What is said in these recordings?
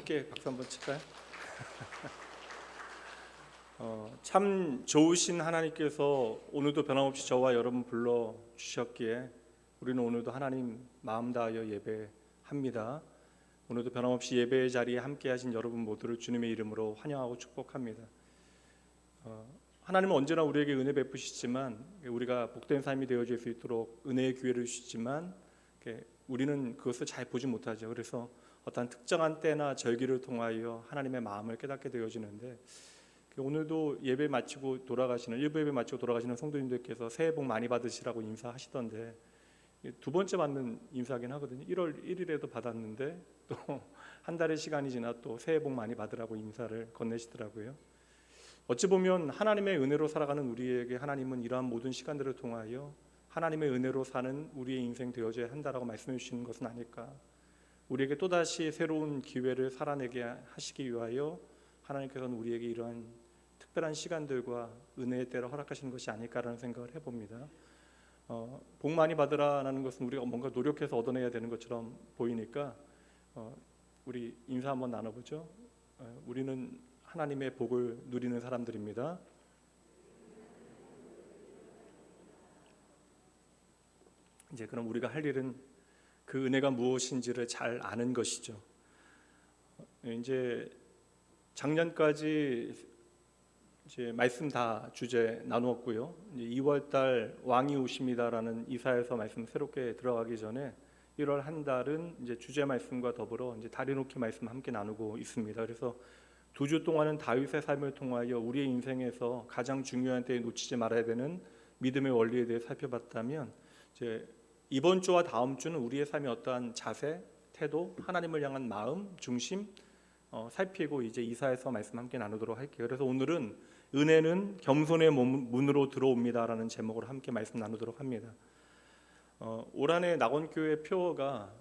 함께 박수 한번 칠까요? 참 좋으신 하나님께서 오늘도 변함없이 저와 여러분 불러 주셨기에 우리는 오늘도 하나님 마음 다하여 예배합니다. 오늘도 변함없이 예배의 자리에 함께하신 여러분 모두를 주님의 이름으로 환영하고 축복합니다. 하나님은 언제나 우리에게 은혜 베푸시지만 우리가 복된 삶이 되어질 수 있도록 은혜의 기회를 주시지만 우리는 그것을 잘 보지 못하죠. 그래서 어떤 특정한 때나 절기를 통하여 하나님의 마음을 깨닫게 되어지는데 오늘도 예배 마치고 돌아가시는 일부 예배 마치고 돌아가시는 성도님들께서 새해 복 많이 받으시라고 인사하시던데 두 번째 받는 인사긴 하거든요. 1월 1일에도 받았는데 또 한 달의 시간이 지나 또 새해 복 많이 받으라고 인사를 건네시더라고요. 어찌 보면 하나님의 은혜로 살아가는 우리에게 하나님은 이러한 모든 시간들을 통하여 하나님의 은혜로 사는 우리의 인생 되어져야 한다라고 말씀해 주시는 것은 아닐까. 우리에게 또다시 새로운 기회를 살아내게 하시기 위하여 하나님께서는 우리에게 이러한 특별한 시간들과 은혜의 때를 허락하시는 것이 아닐까라는 생각을 해봅니다. 복 많이 받으라는 것은 우리가 뭔가 노력해서 얻어내야 되는 것처럼 보이니까 우리 인사 한번 나눠보죠. 우리는 하나님의 복을 누리는 사람들입니다. 이제 그럼 우리가 할 일은 그 은혜가 무엇인지를 잘 아는 것이죠. 이제 작년까지 이제 말씀 다 주제 나누었고요. 이제 2월달 왕이 오십니다라는 이사야서 말씀 새롭게 들어가기 전에 1월 한 달은 이제 주제 말씀과 더불어 이제 다리 놓기 말씀 함께 나누고 있습니다. 그래서 2주 동안은 다윗의 삶을 통하여 우리의 인생에서 가장 중요한 때에 놓치지 말아야 되는 믿음의 원리에 대해 살펴봤다면 이제 이번 주와 다음 주는 우리의 삶의 어떠한 자세, 태도, 하나님을 향한 마음, 중심 살피고 이제 이사야서 말씀 함께 나누도록 할게요. 그래서 오늘은 은혜는 겸손의 문으로 들어옵니다라는 제목으로 함께 말씀 나누도록 합니다. 올 한해 낙원교회 표어가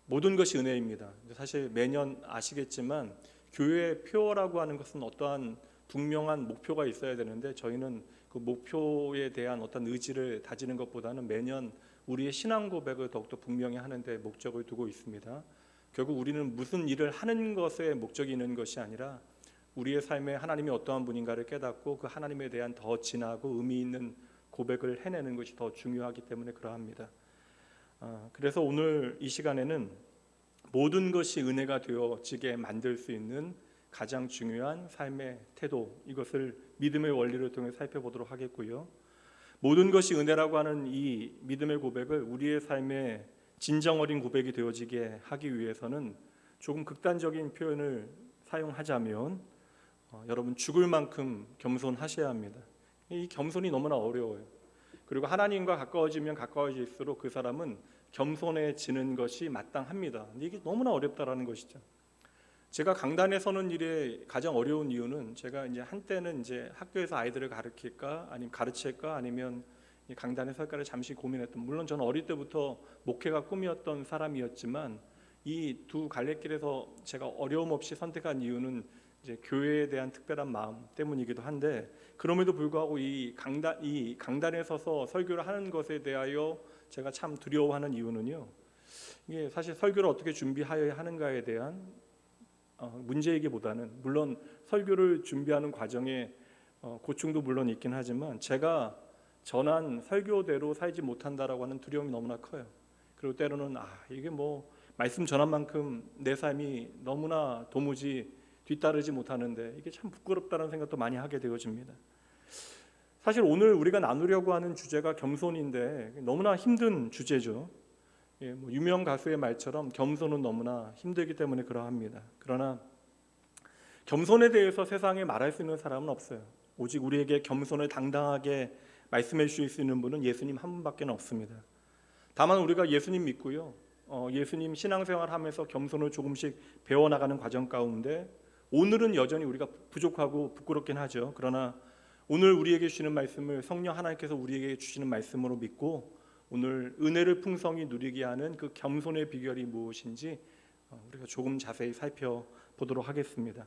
모든 것이 은혜입니다. 사실 매년 아시겠지만 교회의 표어라고 하는 것은 어떠한 분명한 목표가 있어야 되는데 저희는 그 목표에 대한 어떤 의지를 다지는 것보다는 매년 우리의 신앙 고백을 더욱더 분명히 하는 데 목적을 두고 있습니다. 결국 우리는 무슨 일을 하는 것에 목적이 있는 것이 아니라 우리의 삶에 하나님이 어떠한 분인가를 깨닫고 그 하나님에 대한 더 진하고 의미 있는 고백을 해내는 것이 더 중요하기 때문에 그러합니다. 그래서 오늘 이 시간에는 모든 것이 은혜가 되어지게 만들 수 있는 가장 중요한 삶의 태도, 이것을 믿음의 원리를 통해 살펴보도록 하겠고요. 모든 것이 은혜라고 하는 이 믿음의 고백을 우리의 삶에 진정 어린 고백이 되어지게 하기 위해서는 조금 극단적인 표현을 사용하자면 여러분 죽을 만큼 겸손하셔야 합니다. 이 겸손이 너무나 어려워요. 그리고 하나님과 가까워지면 가까워질수록 그 사람은 겸손해지는 것이 마땅합니다. 이게 너무나 어렵다라는 것이죠. 제가 강단에 서는 일에 가장 어려운 이유는 제가 이제 한때는 이제 학교에서 아이들을 가르칠까 아니면 가르칠까 아니면 강단에 설까를 잠시 고민했던, 물론 저는 어릴 때부터 목회가 꿈이었던 사람이었지만 이 두 갈래길에서 제가 어려움 없이 선택한 이유는 이제 교회에 대한 특별한 마음 때문이기도 한데, 그럼에도 불구하고 이 강단에 서서 설교를 하는 것에 대하여 제가 참 두려워하는 이유는요, 이게 사실 설교를 어떻게 준비하여야 하는가에 대한 문제이기보다는, 물론 설교를 준비하는 과정에 고충도 물론 있긴 하지만 제가 전한 설교대로 살지 못한다라고 하는 두려움이 너무나 커요. 그리고 때로는 이게 뭐 말씀 전한 만큼 내 삶이 너무나 도무지 뒤따르지 못하는데 이게 참 부끄럽다는 생각도 많이 하게 되어집니다. 사실 오늘 우리가 나누려고 하는 주제가 겸손인데 너무나 힘든 주제죠. 유명 가수의 말처럼 겸손은 너무나 힘들기 때문에 그러합니다. 그러나 겸손에 대해서 세상에 말할 수 있는 사람은 없어요. 오직 우리에게 겸손을 당당하게 말씀해 주실 수 있는 분은 예수님 한 분밖에 없습니다. 다만 우리가 예수님 믿고요, 예수님 신앙생활 하면서 겸손을 조금씩 배워나가는 과정 가운데 오늘은 여전히 우리가 부족하고 부끄럽긴 하죠. 그러나 오늘 우리에게 주시는 말씀을 성령 하나님께서 우리에게 주시는 말씀으로 믿고 오늘 은혜를 풍성히 누리게 하는 그 겸손의 비결이 무엇인지 우리가 조금 자세히 살펴보도록 하겠습니다.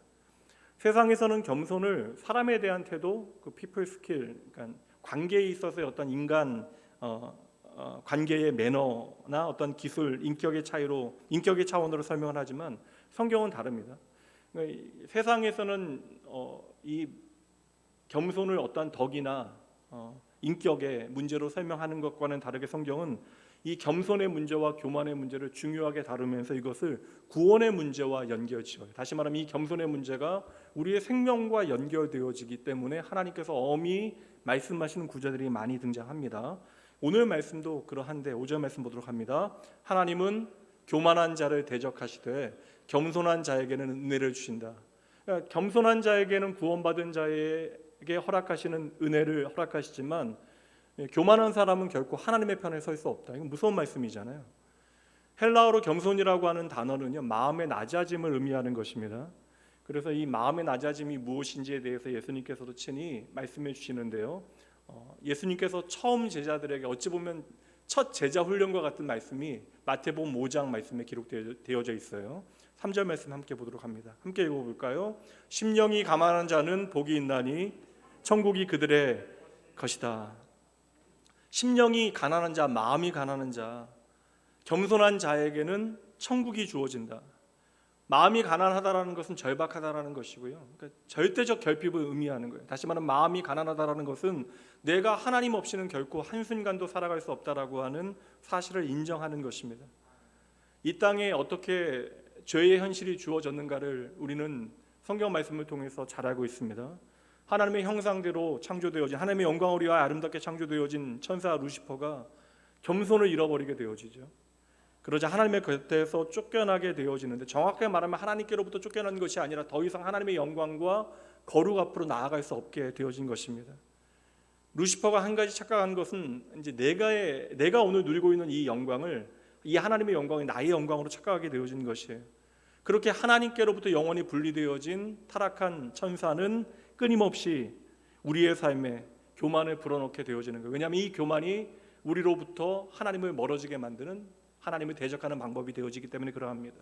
세상에서는 겸손을 사람에 대한 태도, 그 people skill, 그러니까 관계에 있어서의 어떤 인간 관계의 매너나 어떤 기술, 인격의 차원으로 설명을 하지만 성경은 다릅니다. 그러니까 세상에서는 이 겸손을 어떠한 덕이나 인격의 문제로 설명하는 것과는 다르게 성경은 이 겸손의 문제와 교만의 문제를 중요하게 다루면서 이것을 구원의 문제와 연결지어요. 다시 말하면 이 겸손의 문제가 우리의 생명과 연결되어지기 때문에 하나님께서 엄히 말씀하시는 구절들이 많이 등장합니다. 오늘 말씀도 그러한데 5절 말씀 보도록 합니다. 하나님은 교만한 자를 대적하시되 겸손한 자에게는 은혜를 주신다. 그러니까 겸손한 자에게는 구원받은 자에게 허락하시는 은혜를 허락하시지만 교만한 사람은 결코 하나님의 편에 설 수 없다. 이건 무서운 말씀이잖아요. 헬라어로 겸손이라고 하는 단어는요, 마음의 낮아짐을 의미하는 것입니다. 그래서 이 마음의 낮아짐이 무엇인지에 대해서 예수님께서도 친히 말씀해 주시는데요. 예수님께서 처음 제자들에게 어찌 보면 첫 제자 훈련과 같은 말씀이 마태복음 5장 말씀에 기록되어져 있어요. 3절 말씀 함께 보도록 합니다. 함께 읽어볼까요? 심령이 가만한 자는 복이 있나니 천국이 그들의 것이다. 심령이 가난한 자, 마음이 가난한 자, 겸손한 자에게는 천국이 주어진다. 마음이 가난하다라는 것은 절박하다라는 것이고요. 그러니까 절대적 결핍을 의미하는 거예요. 다시 말하면 마음이 가난하다라는 것은 내가 하나님 없이는 결코 한순간도 살아갈 수 없다라고 하는 사실을 인정하는 것입니다. 이 땅에 어떻게 죄의 현실이 주어졌는가를 우리는 성경 말씀을 통해서 잘 알고 있습니다. 하나님의 형상대로 창조되어진, 하나님의 영광을 위하여 아름답게 창조되어진 천사 루시퍼가 겸손을 잃어버리게 되어지죠. 그러자 하나님의 곁에서 쫓겨나게 되어지는데, 정확하게 말하면 하나님께로부터 쫓겨난 것이 아니라 더 이상 하나님의 영광과 거룩 앞으로 나아갈 수 없게 되어진 것입니다. 루시퍼가 한 가지 착각한 것은 이제 내가 오늘 누리고 있는 이 영광을, 이 하나님의 영광이 나의 영광으로 착각하게 되어진 것이에요. 그렇게 하나님께로부터 영원히 분리되어진 타락한 천사는 끊임없이 우리의 삶에 교만을 불어넣게 되어지는 거예요. 왜냐하면 이 교만이 우리로부터 하나님을 멀어지게 만드는, 하나님을 대적하는 방법이 되어지기 때문에 그러합니다.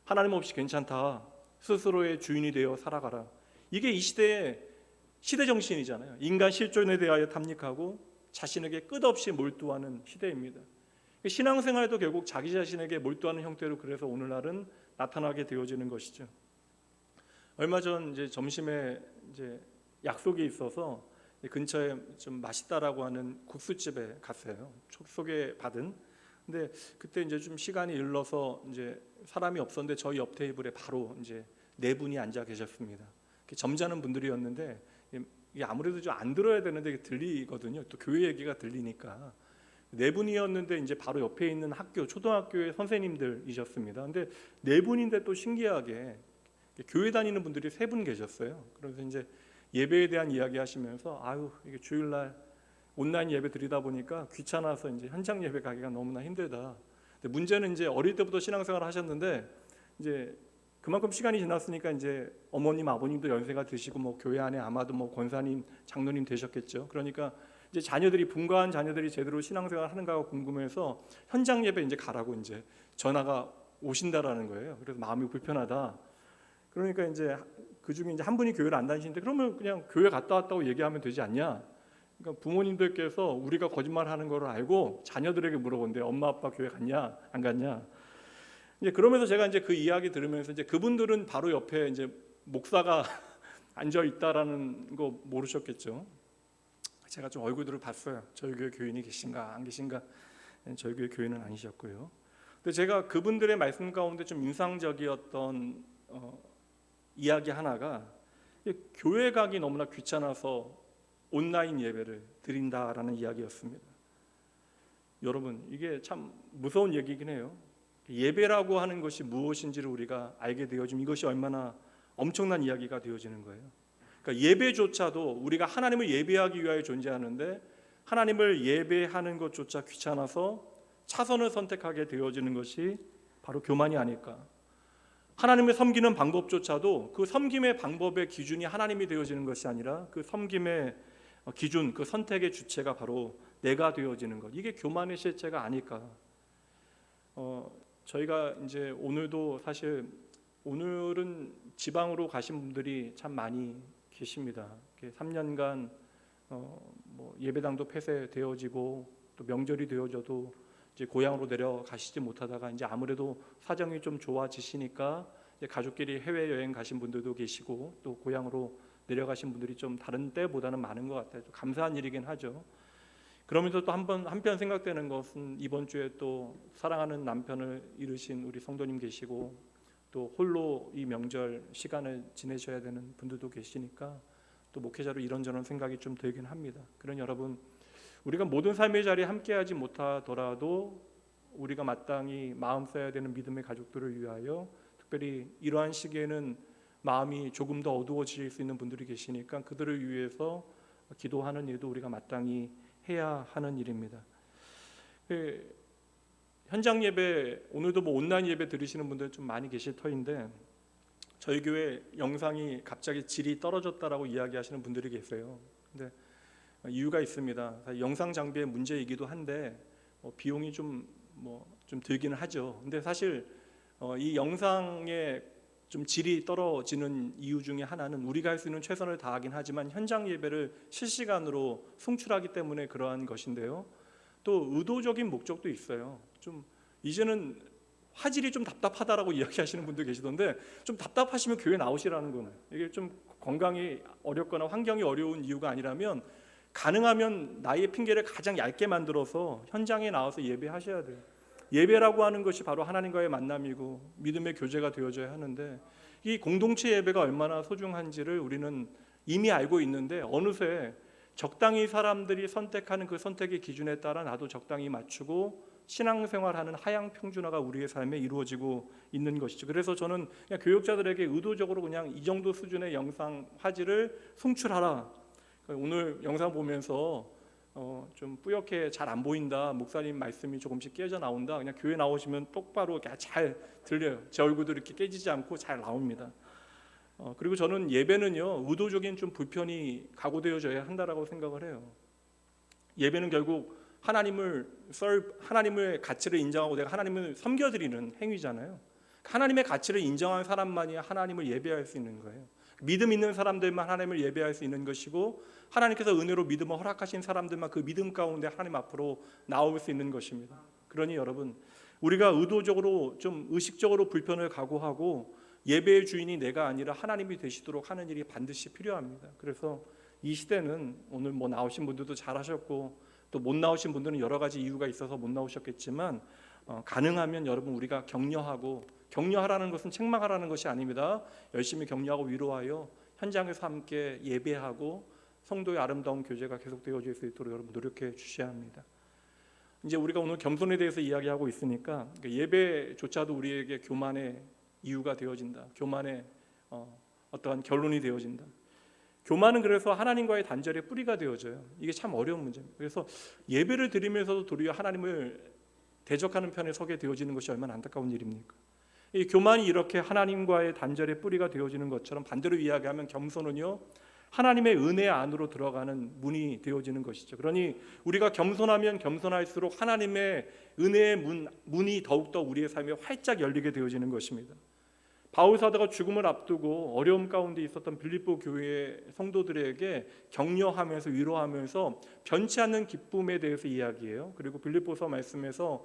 하나님 없이 괜찮다, 스스로의 주인이 되어 살아가라. 이게 이 시대의 시대 정신이잖아요. 인간 실존에 대하여 탐닉하고 자신에게 끝없이 몰두하는 시대입니다. 신앙생활도 결국 자기 자신에게 몰두하는 형태로 그래서 오늘날은 나타나게 되어지는 것이죠. 얼마 전 이제 점심에 이제 약속이 있어서 근처에 좀 맛있다라고 하는 국수집에 갔어요. 소개받은. 근데 그때 이제 좀 시간이 일러서 이제 사람이 없었는데 저희 옆 테이블에 바로 이제 네 분이 앉아 계셨습니다. 점잖은 분들이었는데 이게 아무래도 좀 안 들어야 되는데 이게 들리거든요. 또 교회 얘기가 들리니까. 네 분이었는데 이제 바로 옆에 있는 학교, 초등학교의 선생님들이셨습니다. 근데 네 분인데 또 신기하게 교회 다니는 분들이 세 분 계셨어요. 그래서 이제 예배에 대한 이야기 하시면서 이게 주일날 온라인 예배 드리다 보니까 귀찮아서 이제 현장 예배 가기가 너무나 힘들다. 근데 문제는 이제 어릴 때부터 신앙생활을 하셨는데 이제 그만큼 시간이 지났으니까 이제 어머님, 아버님도 연세가 드시고 뭐 교회 안에 아마도 뭐 권사님, 장로님 되셨겠죠. 그러니까 이제 부가한 자녀들이 제대로 신앙생활 하는가가 궁금해서 현장 예배 이제 가라고 이제 전화가 오신다라는 거예요. 그래서 마음이 불편하다. 그러니까 이제 그 중에 이제 한 분이 교회를 안 다니시는데 그러면 그냥 교회 갔다 왔다고 얘기하면 되지 않냐? 그러니까 부모님들께서 우리가 거짓말하는 걸 알고 자녀들에게 물어본대. 엄마 아빠 교회 갔냐? 안 갔냐? 이제 그러면서 제가 이제 그 이야기 들으면서 이제 그분들은 바로 옆에 이제 목사가 앉아 있다라는 거 모르셨겠죠. 제가 좀 얼굴들을 봤어요. 저희 교회 교인이 계신가 안 계신가. 저희 교회 교인은 아니셨고요. 근데 제가 그분들의 말씀 가운데 좀 인상적이었던 이야기 하나가 교회 가기 너무나 귀찮아서 온라인 예배를 드린다라는 이야기였습니다. 여러분, 이게 참 무서운 얘기긴 해요. 예배라고 하는 것이 무엇인지를 우리가 알게 되어지면 이것이 얼마나 엄청난 이야기가 되어지는 거예요. 그러니까 예배조차도 우리가 하나님을 예배하기 위하여 존재하는데 하나님을 예배하는 것조차 귀찮아서 차선을 선택하게 되어지는 것이 바로 교만이 아닐까. 하나님을 섬기는 방법조차도 그 섬김의 방법의 기준이 하나님이 되어지는 것이 아니라 그 섬김의 기준, 그 선택의 주체가 바로 내가 되어지는 것. 이게 교만의 실체가 아닐까. 저희가 이제 오늘도 사실 오늘은 지방으로 가신 분들이 참 많이 계십니다. 3년간 뭐 예배당도 폐쇄되어지고 또 명절이 되어져도 이제 고향으로 내려가시지 못하다가 이제 아무래도 사정이 좀 좋아지시니까 가족끼리 해외 여행 가신 분들도 계시고 또 고향으로 내려가신 분들이 좀 다른 때보다는 많은 것 같아요. 좀 감사한 일이긴 하죠. 그러면서 또 한편 생각되는 것은 이번 주에 또 사랑하는 남편을 잃으신 우리 성도님 계시고 또 홀로 이 명절 시간을 지내셔야 되는 분들도 계시니까 또 목회자로 이런저런 생각이 좀 들긴 합니다. 그런 여러분, 우리가 모든 삶의 자리에 함께하지 못하더라도 우리가 마땅히 마음 써야 되는 믿음의 가족들을 위하여, 특별히 이러한 시기에는 마음이 조금 더 어두워질 수 있는 분들이 계시니까 그들을 위해서 기도하는 일도 우리가 마땅히 해야 하는 일입니다. 현장 예배, 오늘도 온라인 예배 들으시는 분들 좀 많이 계실 터인데 저희 교회 영상이 갑자기 질이 떨어졌다라고 이야기하시는 분들이 계세요. 근데 이유가 있습니다. 영상 장비의 문제이기도 한데 비용이 좀 들기는 하죠. 근데 사실 이 영상의 좀 질이 떨어지는 이유 중에 하나는 우리가 할 수 있는 최선을 다하긴 하지만 현장 예배를 실시간으로 송출하기 때문에 그러한 것인데요. 또 의도적인 목적도 있어요. 좀 이제는 화질이 좀 답답하다라고 이야기하시는 분들 계시던데, 좀 답답하시면 교회 나오시라는 거는, 이게 좀 건강이 어렵거나 환경이 어려운 이유가 아니라면 가능하면 나의 핑계를 가장 얇게 만들어서 현장에 나와서 예배하셔야 돼요. 예배라고 하는 것이 바로 하나님과의 만남이고 믿음의 교제가 되어져야 하는데, 이 공동체 예배가 얼마나 소중한지를 우리는 이미 알고 있는데 어느새 적당히 사람들이 선택하는 그 선택의 기준에 따라 나도 적당히 맞추고 신앙생활하는 하향 평준화가 우리의 삶에 이루어지고 있는 것이죠. 그래서 저는 그냥 교육자들에게 의도적으로 그냥 이 정도 수준의 영상 화질을 송출하라. 오늘 영상 보면서 좀 뿌옇게 잘 안 보인다, 목사님 말씀이 조금씩 깨져 나온다, 그냥 교회 나오시면 똑바로 잘 들려요. 제 얼굴도 이렇게 깨지지 않고 잘 나옵니다. 그리고 저는 예배는요, 의도적인 좀 불편이 각오되어져야 한다라고 생각을 해요. 예배는 결국 하나님의 가치를 인정하고 내가 하나님을 섬겨드리는 행위잖아요. 하나님의 가치를 인정한 사람만이 하나님을 예배할 수 있는 거예요. 믿음 있는 사람들만 하나님을 예배할 수 있는 것이고, 하나님께서 은혜로 믿음을 허락하신 사람들만 그 믿음 가운데 하나님 앞으로 나올 수 있는 것입니다. 그러니 여러분, 우리가 의도적으로 좀 의식적으로 불편을 각오하고 예배의 주인이 내가 아니라 하나님이 되시도록 하는 일이 반드시 필요합니다. 그래서 이 시대는, 오늘 나오신 분들도 잘하셨고 또 못 나오신 분들은 여러 가지 이유가 있어서 못 나오셨겠지만, 가능하면 여러분 우리가 격려하라는 것은 책망하라는 것이 아닙니다. 열심히 격려하고 위로하여 현장에서 함께 예배하고 성도의 아름다운 교제가 계속되어질 수 있도록 여러분 노력해 주셔야 합니다. 이제 우리가 오늘 겸손에 대해서 이야기하고 있으니까 예배조차도 우리에게 교만의 이유가 되어진다. 교만의 어떠한 결론이 되어진다. 교만은 그래서 하나님과의 단절의 뿌리가 되어져요. 이게 참 어려운 문제입니다. 그래서 예배를 드리면서도 도리어 하나님을 대적하는 편에 서게 되어지는 것이 얼마나 안타까운 일입니까? 이 교만이 이렇게 하나님과의 단절의 뿌리가 되어지는 것처럼 문제로 이야기하면 겸손은요, 하나님의 은혜 안으로 들어가는 문이 되어지는 것이죠. 그러니 우리가 겸손하면 겸손할수록 하나님의 은혜의 문이 더욱더 우리의 삶에 활짝 열리게 되어지는 것입니다. 바울 사도가 죽음을 앞두고 어려움 가운데 있었던 빌립보 교회의 성도들에게 격려하면서 위로하면서 변치 않는 기쁨에 대해서 이야기해요. 그리고 빌립보서 말씀에서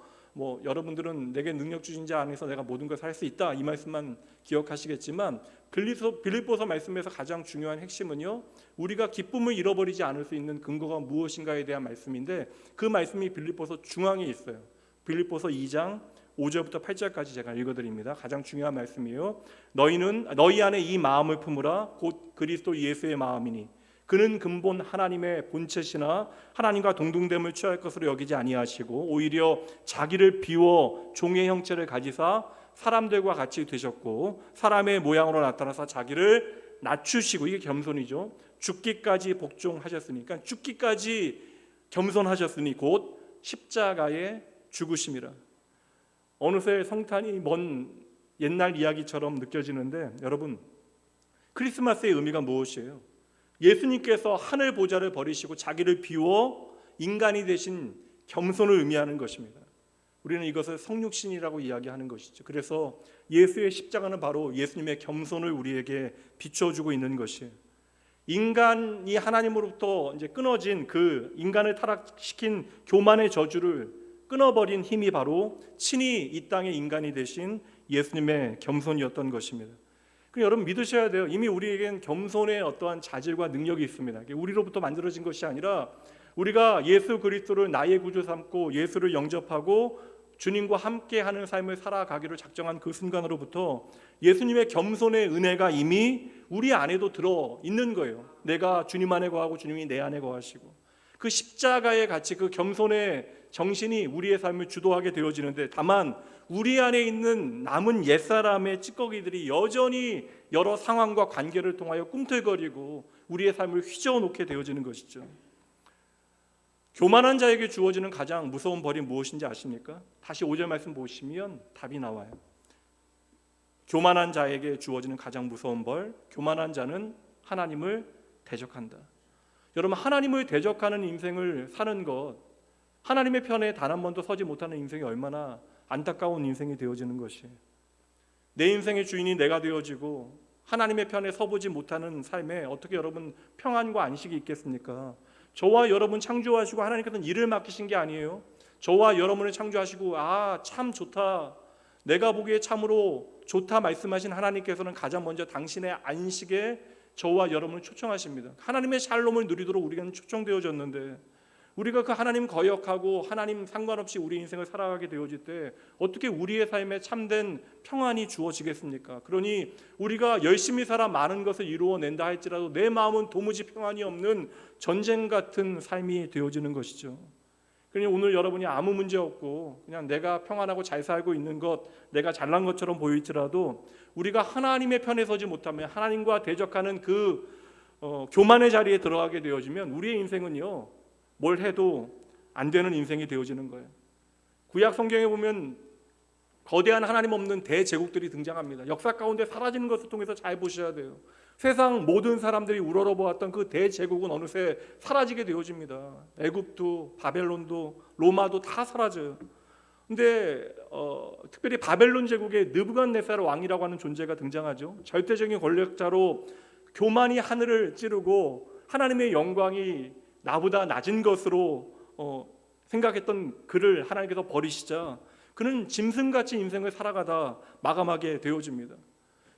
여러분들은 내게 능력 주신 자 안에서 내가 모든 것을 할 수 있다, 이 말씀만 기억하시겠지만 빌립보서 말씀에서 가장 중요한 핵심은요, 우리가 기쁨을 잃어버리지 않을 수 있는 근거가 무엇인가에 대한 말씀인데, 그 말씀이 빌립보서 중앙에 있어요. 빌립보서 2장 5절부터 8절까지 제가 읽어드립니다. 가장 중요한 말씀이에요. 너희 안에 이 마음을 품으라. 곧 그리스도 예수의 마음이니 그는 근본 하나님의 본체시나 하나님과 동등됨을 취할 것으로 여기지 아니하시고 오히려 자기를 비워 종의 형체를 가지사 사람들과 같이 되셨고 사람의 모양으로 나타나서 자기를 낮추시고, 이게 겸손이죠. 죽기까지 복종하셨으니, 그러니까 죽기까지 겸손하셨으니 곧 십자가에 죽으심이라. 어느새 성탄이 먼 옛날 이야기처럼 느껴지는데, 여러분, 크리스마스의 의미가 무엇이에요? 예수님께서 하늘 보좌를 버리시고 자기를 비워 인간이 되신 겸손을 의미하는 것입니다. 우리는 이것을 성육신이라고 이야기하는 것이죠. 그래서 예수의 십자가는 바로 예수님의 겸손을 우리에게 비춰주고 있는 것이에요. 인간이 하나님으로부터 이제 끊어진 그 인간을 타락시킨 교만의 저주를 끊어버린 힘이 바로 친히 이 땅의 인간이 되신 예수님의 겸손이었던 것입니다. 여러분 믿으셔야 돼요. 이미 우리에겐 겸손의 어떠한 자질과 능력이 있습니다. 우리로부터 만들어진 것이 아니라 우리가 예수 그리스도를 나의 구주 삼고 예수를 영접하고 주님과 함께하는 삶을 살아가기로 작정한 그 순간으로부터 예수님의 겸손의 은혜가 이미 우리 안에도 들어 있는 거예요. 내가 주님 안에 거하고 주님이 내 안에 거하시고 그 십자가의 가치, 그 겸손의 정신이 우리의 삶을 주도하게 되어지는데, 다만 우리 안에 있는 남은 옛사람의 찌꺼기들이 여전히 여러 상황과 관계를 통하여 꿈틀거리고 우리의 삶을 휘저어 놓게 되어지는 것이죠. 교만한 자에게 주어지는 가장 무서운 벌이 무엇인지 아십니까? 다시 5절 말씀 보시면 답이 나와요. 교만한 자에게 주어지는 가장 무서운 벌, 교만한 자는 하나님을 대적한다. 여러분, 하나님을 대적하는 인생을 사는 것, 하나님의 편에 단 한 번도 서지 못하는 인생이 얼마나 안타까운 인생이 되어지는 것이에요. 내 인생의 주인이 내가 되어지고 하나님의 편에 서보지 못하는 삶에 어떻게 여러분 평안과 안식이 있겠습니까? 저와 여러분 창조하시고 하나님께서는 일을 맡기신 게 아니에요. 저와 여러분을 창조하시고 참 좋다, 내가 보기에 참으로 좋다 말씀하신 하나님께서는 가장 먼저 당신의 안식에 저와 여러분을 초청하십니다. 하나님의 샬롬을 누리도록 우리는 초청되어졌는데, 우리가 그 하나님 거역하고 하나님 상관없이 우리 인생을 살아가게 되어질 때 어떻게 우리의 삶에 참된 평안이 주어지겠습니까? 그러니 우리가 열심히 살아 많은 것을 이루어낸다 할지라도 내 마음은 도무지 평안이 없는 전쟁 같은 삶이 되어지는 것이죠. 그러니 오늘 여러분이 아무 문제 없고 그냥 내가 평안하고 잘 살고 있는 것, 내가 잘난 것처럼 보일지라도 우리가 하나님의 편에 서지 못하면, 하나님과 대적하는 그 교만의 자리에 들어가게 되어지면 우리의 인생은요, 뭘 해도 안 되는 인생이 되어지는 거예요. 구약 성경에 보면 거대한 하나님 없는 대제국들이 등장합니다. 역사 가운데 사라지는 것을 통해서 잘 보셔야 돼요. 세상 모든 사람들이 우러러보았던 그 대제국은 어느새 사라지게 되어집니다. 애굽도 바벨론도 로마도 다 사라져요. 근데 특별히 바벨론 제국의 느부갓네살 왕이라고 하는 존재가 등장하죠. 절대적인 권력자로 교만이 하늘을 찌르고 하나님의 영광이 나보다 낮은 것으로 생각했던 그를 하나님께서 버리시자 그는 짐승같이 인생을 살아가다 마감하게 되어집니다.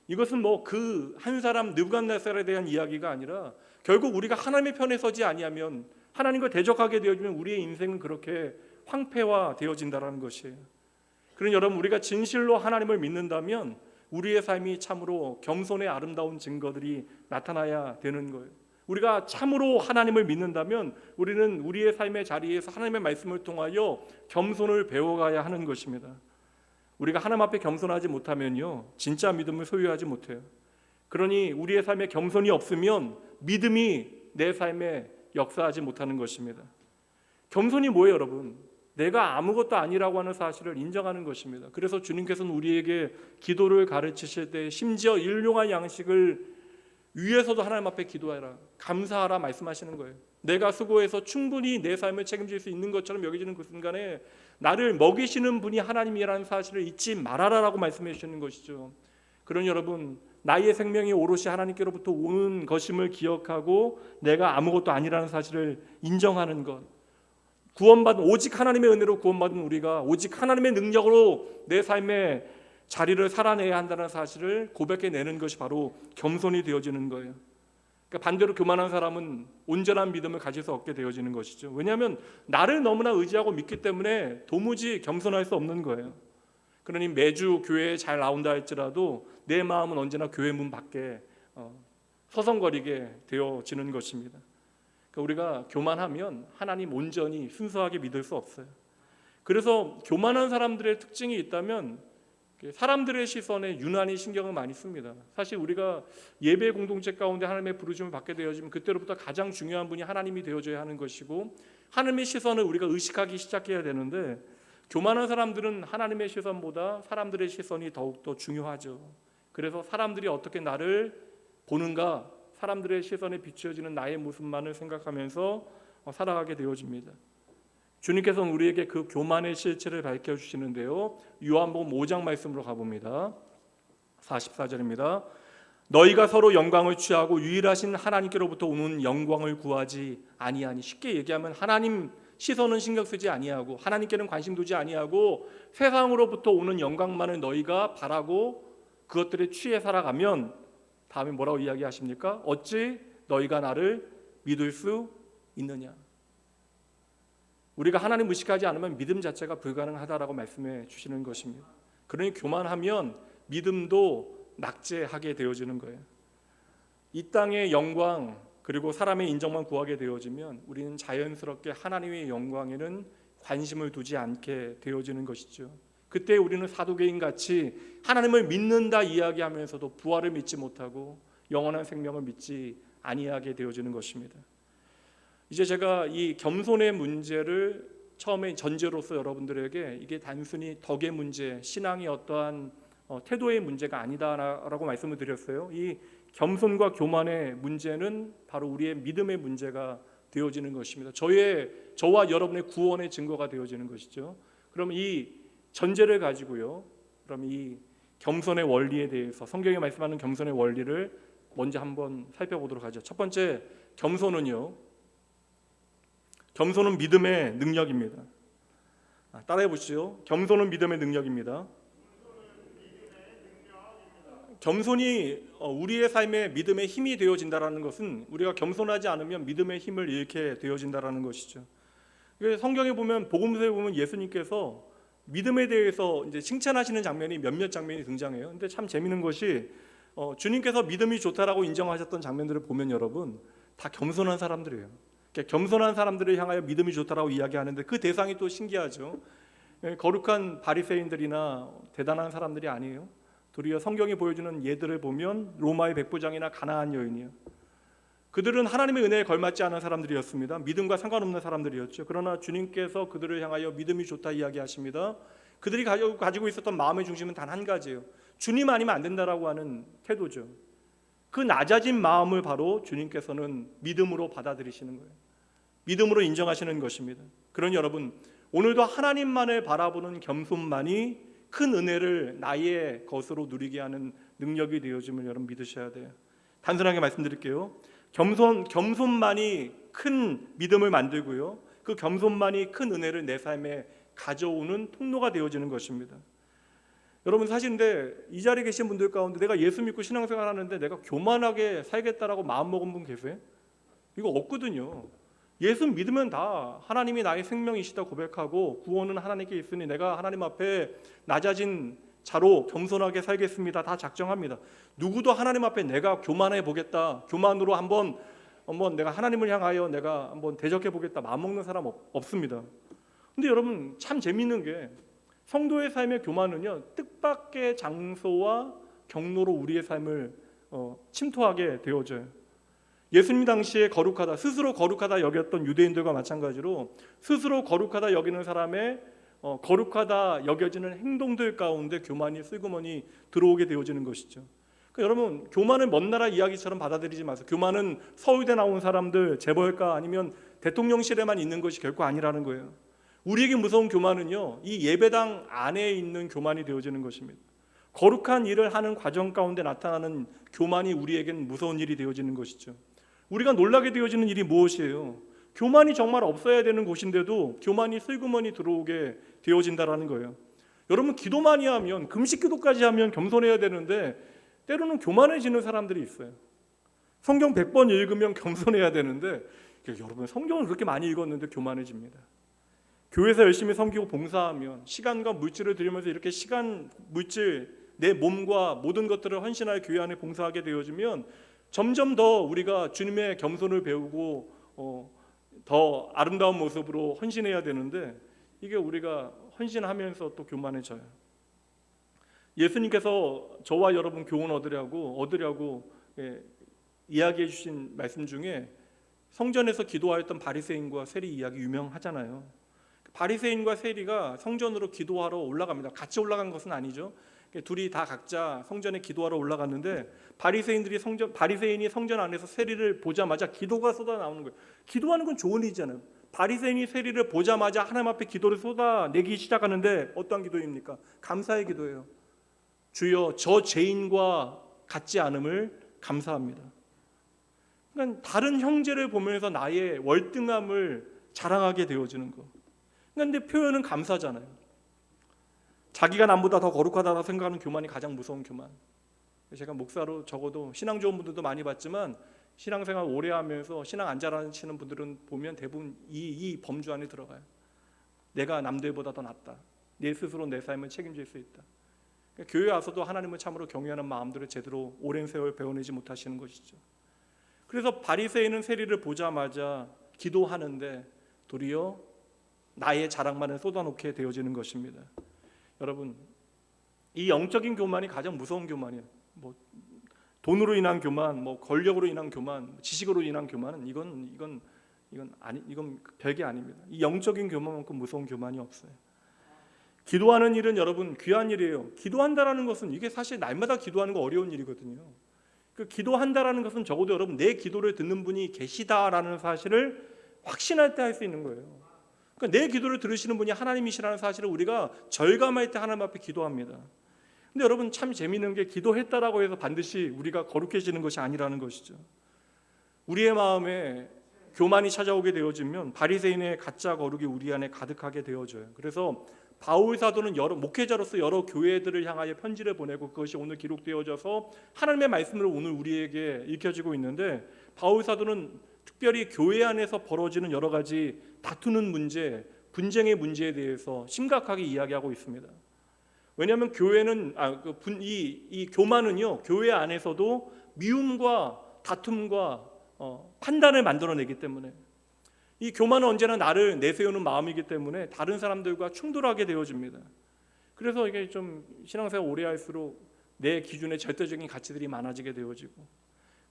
이것은 그 한 사람 느부갓네살에 대한 이야기가 아니라 결국 우리가 하나님의 편에 서지 아니하면, 하나님과 대적하게 되어지면 우리의 인생은 그렇게 황폐화 되어진다는 것이에요. 그러니 여러분, 우리가 진실로 하나님을 믿는다면 우리의 삶이 참으로 겸손의 아름다운 증거들이 나타나야 되는 거예요. 우리가 참으로 하나님을 믿는다면 우리는 우리의 삶의 자리에서 하나님의 말씀을 통하여 겸손을 배워가야 하는 것입니다. 우리가 하나님 앞에 겸손하지 못하면요, 진짜 믿음을 소유하지 못해요. 그러니 우리의 삶에 겸손이 없으면 믿음이 내 삶에 역사하지 못하는 것입니다. 겸손이 뭐예요, 여러분? 내가 아무것도 아니라고 하는 사실을 인정하는 것입니다. 그래서 주님께서는 우리에게 기도를 가르치실 때 심지어 일용할 양식을 위에서도 하나님 앞에 기도하라, 감사하라 말씀하시는 거예요. 내가 수고해서 충분히 내 삶을 책임질 수 있는 것처럼 여겨지는 그 순간에 나를 먹이시는 분이 하나님이라는 사실을 잊지 말아라라고 말씀해 주시는 것이죠. 그러니 여러분, 나의 생명이 오롯이 하나님께로부터 오는 것임을 기억하고 내가 아무것도 아니라는 사실을 인정하는 것, 구원받은 오직 하나님의 은혜로 구원받은 우리가 오직 하나님의 능력으로 내 삶의 자리를 살아내야 한다는 사실을 고백해내는 것이 바로 겸손이 되어지는 거예요. 그러니까 반대로 교만한 사람은 온전한 믿음을 가질 수 없게 되어지는 것이죠. 왜냐하면 나를 너무나 의지하고 믿기 때문에 도무지 겸손할 수 없는 거예요. 그러니 매주 교회에 잘 나온다 할지라도 내 마음은 언제나 교회 문 밖에 서성거리게 되어지는 것입니다. 그러니까 우리가 교만하면 하나님 온전히 순수하게 믿을 수 없어요. 그래서 교만한 사람들의 특징이 있다면 사람들의 시선에 유난히 신경을 많이 씁니다. 사실 우리가 예배 공동체 가운데 하나님의 부르심을 받게 되어지면 그때로부터 가장 중요한 분이 하나님이 되어줘야 하는 것이고, 하나님의 시선을 우리가 의식하기 시작해야 되는데, 교만한 사람들은 하나님의 시선보다 사람들의 시선이 더욱더 중요하죠. 그래서 사람들이 어떻게 나를 보는가, 사람들의 시선에 비추어지는 나의 모습만을 생각하면서 살아가게 되어집니다. 주님께서는 우리에게 그 교만의 실체를 밝혀주시는데요, 요한복음 5장 말씀으로 가봅니다. 44절입니다. 너희가 서로 영광을 취하고 유일하신 하나님께로부터 오는 영광을 구하지 아니하니. 쉽게 얘기하면 하나님 시선은 신경 쓰지 아니하고 하나님께는 관심 두지 아니하고 세상으로부터 오는 영광만을 너희가 바라고 그것들에 취해 살아가면 다음에 뭐라고 이야기하십니까? 어찌 너희가 나를 믿을 수 있느냐? 우리가 하나님 의식하지 않으면 믿음 자체가 불가능하다라고 말씀해 주시는 것입니다. 그러니 교만하면 믿음도 낙제하게 되어지는 거예요. 이 땅의 영광 그리고 사람의 인정만 구하게 되어지면 우리는 자연스럽게 하나님의 영광에는 관심을 두지 않게 되어지는 것이죠. 그때 우리는 사두개인 같이 하나님을 믿는다 이야기하면서도 부활을 믿지 못하고 영원한 생명을 믿지 아니하게 되어지는 것입니다. 이제 제가 이 겸손의 문제를 처음에 전제로서 여러분들에게 이게 단순히 덕의 문제, 신앙의 어떠한 태도의 문제가 아니다라고 말씀을 드렸어요. 이 겸손과 교만의 문제는 바로 우리의 믿음의 문제가 되어지는 것입니다. 저와 여러분의 구원의 증거가 되어지는 것이죠. 그럼 이 전제를 가지고요. 그럼 이 겸손의 원리에 대해서 성경에 말씀하는 겸손의 원리를 먼저 한번 살펴보도록 하죠. 첫 번째, 겸손은 믿음의 능력입니다. 따라해 보시죠. 겸손은 믿음의 능력입니다. 겸손이 우리의 삶에 믿음의 힘이 되어진다라는 것은 우리가 겸손하지 않으면 믿음의 힘을 잃게 되어진다라는 것이죠. 성경에 보면 복음서에 보면 예수님께서 믿음에 대해서 이제 칭찬하시는 장면이 몇몇 장면이 등장해요. 근데 참 재미있는 것이 주님께서 믿음이 좋다라고 인정하셨던 장면들을 보면 여러분 다 겸손한 사람들이에요. 겸손한 사람들을 향하여 믿음이 좋다라고 이야기하는데 그 대상이 또 신기하죠. 거룩한 바리새인들이나 대단한 사람들이 아니에요. 도리어 성경이 보여주는 예들을 보면 로마의 백부장이나 가나안 여인이요. 그들은 하나님의 은혜에 걸맞지 않은 사람들이었습니다. 믿음과 상관없는 사람들이었죠. 그러나 주님께서 그들을 향하여 믿음이 좋다 이야기하십니다. 그들이 가지고 있었던 마음의 중심은 단 한 가지예요. 주님 아니면 안 된다라고 하는 태도죠. 그 낮아진 마음을 바로 주님께서는 믿음으로 받아들이시는 거예요. 믿음으로 인정하시는 것입니다. 그러니 여러분 오늘도 하나님만을 바라보는 겸손만이 큰 은혜를 나의 것으로 누리게 하는 능력이 되어짐을 여러분 믿으셔야 돼요. 단순하게 말씀드릴게요. 겸손만이 큰 믿음을 만들고요. 그 겸손만이 큰 은혜를 내 삶에 가져오는 통로가 되어지는 것입니다. 여러분 사실 근데 이 자리에 계신 분들 가운데 내가 예수 믿고 신앙생활 하는데 내가 교만하게 살겠다라고 마음먹은 분 계세요? 이거 없거든요. 예수 믿으면 다 하나님이 나의 생명이시다 고백하고 구원은 하나님께 있으니 내가 하나님 앞에 낮아진 자로 겸손하게 살겠습니다. 다 작정합니다. 누구도 하나님 앞에 내가 교만해 보겠다, 교만으로 한번 내가 하나님을 향하여 내가 한번 대적해 보겠다 마음먹는 사람 없습니다. 근데 여러분 참 재미있는 게 성도의 삶의 교만은요 뜻밖의 장소와 경로로 우리의 삶을 침투하게 되어져요. 예수님 당시에 거룩하다, 스스로 거룩하다 여겼던 유대인들과 마찬가지로 스스로 거룩하다 여기는 사람의 거룩하다 여겨지는 행동들 가운데 교만이 슬그머니 들어오게 되어지는 것이죠. 그러니까 여러분 교만을 먼 나라 이야기처럼 받아들이지 마세요. 교만은 서울대 나온 사람들, 재벌가 아니면 대통령실에만 있는 것이 결코 아니라는 거예요. 우리에게 무서운 교만은요 이 예배당 안에 있는 교만이 되어지는 것입니다. 거룩한 일을 하는 과정 가운데 나타나는 교만이 우리에겐 무서운 일이 되어지는 것이죠. 우리가 놀라게 되어지는 일이 무엇이에요? 교만이 정말 없어야 되는 곳인데도 교만이 슬그머니 들어오게 되어진다라는 거예요. 여러분 기도 많이 하면 금식 기도까지 하면 겸손해야 되는데 때로는 교만해지는 사람들이 있어요. 성경 100번 읽으면 겸손해야 되는데 여러분 성경을 그렇게 많이 읽었는데 교만해집니다. 교회에서 열심히 섬기고 봉사하면 시간과 물질을 들이면서 이렇게 시간, 물질, 내 몸과 모든 것들을 헌신하여 교회 안에 봉사하게 되어지면 점점 더 우리가 주님의 겸손을 배우고 더 아름다운 모습으로 헌신해야 되는데 이게 우리가 헌신하면서 또 교만해져요. 예수님께서 저와 여러분 교훈 얻으려고 이야기해 주신 말씀 중에 성전에서 기도하였던 바리새인과 세리 이야기 유명하잖아요. 바리새인과 세리가 성전으로 기도하러 올라갑니다. 같이 올라간 것은 아니죠. 둘이 다 각자 성전에 기도하러 올라갔는데 바리새인이 성전 안에서 세리를 보자마자 기도가 쏟아 나오는 거예요. 기도하는 건 좋은 일이잖아요. 바리새인이 세리를 보자마자 하나님 앞에 기도를 쏟아내기 시작하는데 어떤 기도입니까? 감사의 기도예요. 주여 저 죄인과 같지 않음을 감사합니다. 그러니까 다른 형제를 보면서 나의 월등함을 자랑하게 되어지는 거. 그런데 표현은 감사잖아요. 자기가 남보다 더 거룩하다고 생각하는 교만이 가장 무서운 교만. 제가 목사로 적어도 신앙 좋은 분들도 많이 봤지만 신앙생활 오래 하면서 신앙 안 잘하시는 분들은 보면 대부분 이 범주 안에 들어가요. 내가 남들보다 더 낫다. 내 스스로 내 삶을 책임질 수 있다. 그러니까 교회 와서도 하나님을 참으로 경외하는 마음들을 제대로 오랜 세월 배워내지 못하시는 것이죠. 그래서 바리새인은 세리를 보자마자 기도하는데 도리어 나의 자랑만을 쏟아놓게 되어지는 것입니다. 여러분, 이 영적인 교만이 가장 무서운 교만이에요. 뭐 돈으로 인한 교만, 뭐 권력으로 인한 교만, 지식으로 인한 교만은 이건 별게 아닙니다. 이 영적인 교만만큼 무서운 교만이 없어요. 기도하는 일은 여러분 귀한 일이에요. 기도한다라는 것은 이게 사실 날마다 기도하는 거 어려운 일이거든요. 그 기도한다라는 것은 적어도 여러분 내 기도를 듣는 분이 계시다라는 사실을 확신할 때 할 수 있는 거예요. 그러니까 내 기도를 들으시는 분이 하나님이시라는 사실을 우리가 절감할 때 하나님 앞에 기도합니다. 근데 여러분 참 재미있는 게 기도했다라고 해서 반드시 우리가 거룩해지는 것이 아니라는 것이죠. 우리의 마음에 교만이 찾아오게 되어지면 바리새인의 가짜 거룩이 우리 안에 가득하게 되어져요. 그래서 바울 사도는 여러 목회자로서 여러 교회들을 향하여 편지를 보내고 그것이 오늘 기록되어져서 하나님의 말씀으로 오늘 우리에게 읽혀지고 있는데, 바울 사도는 특별히 교회 안에서 벌어지는 여러 가지 다투는 문제, 분쟁의 문제에 대해서 심각하게 이야기하고 있습니다. 왜냐하면 교회는 이 교만은요, 교회 안에서도 미움과 다툼과 판단을 만들어내기 때문에, 이 교만은 언제나 나를 내세우는 마음이기 때문에 다른 사람들과 충돌하게 되어집니다. 그래서 이게 좀 신앙생활 오래 할수록 내 기준에 절대적인 가치들이 많아지게 되어지고,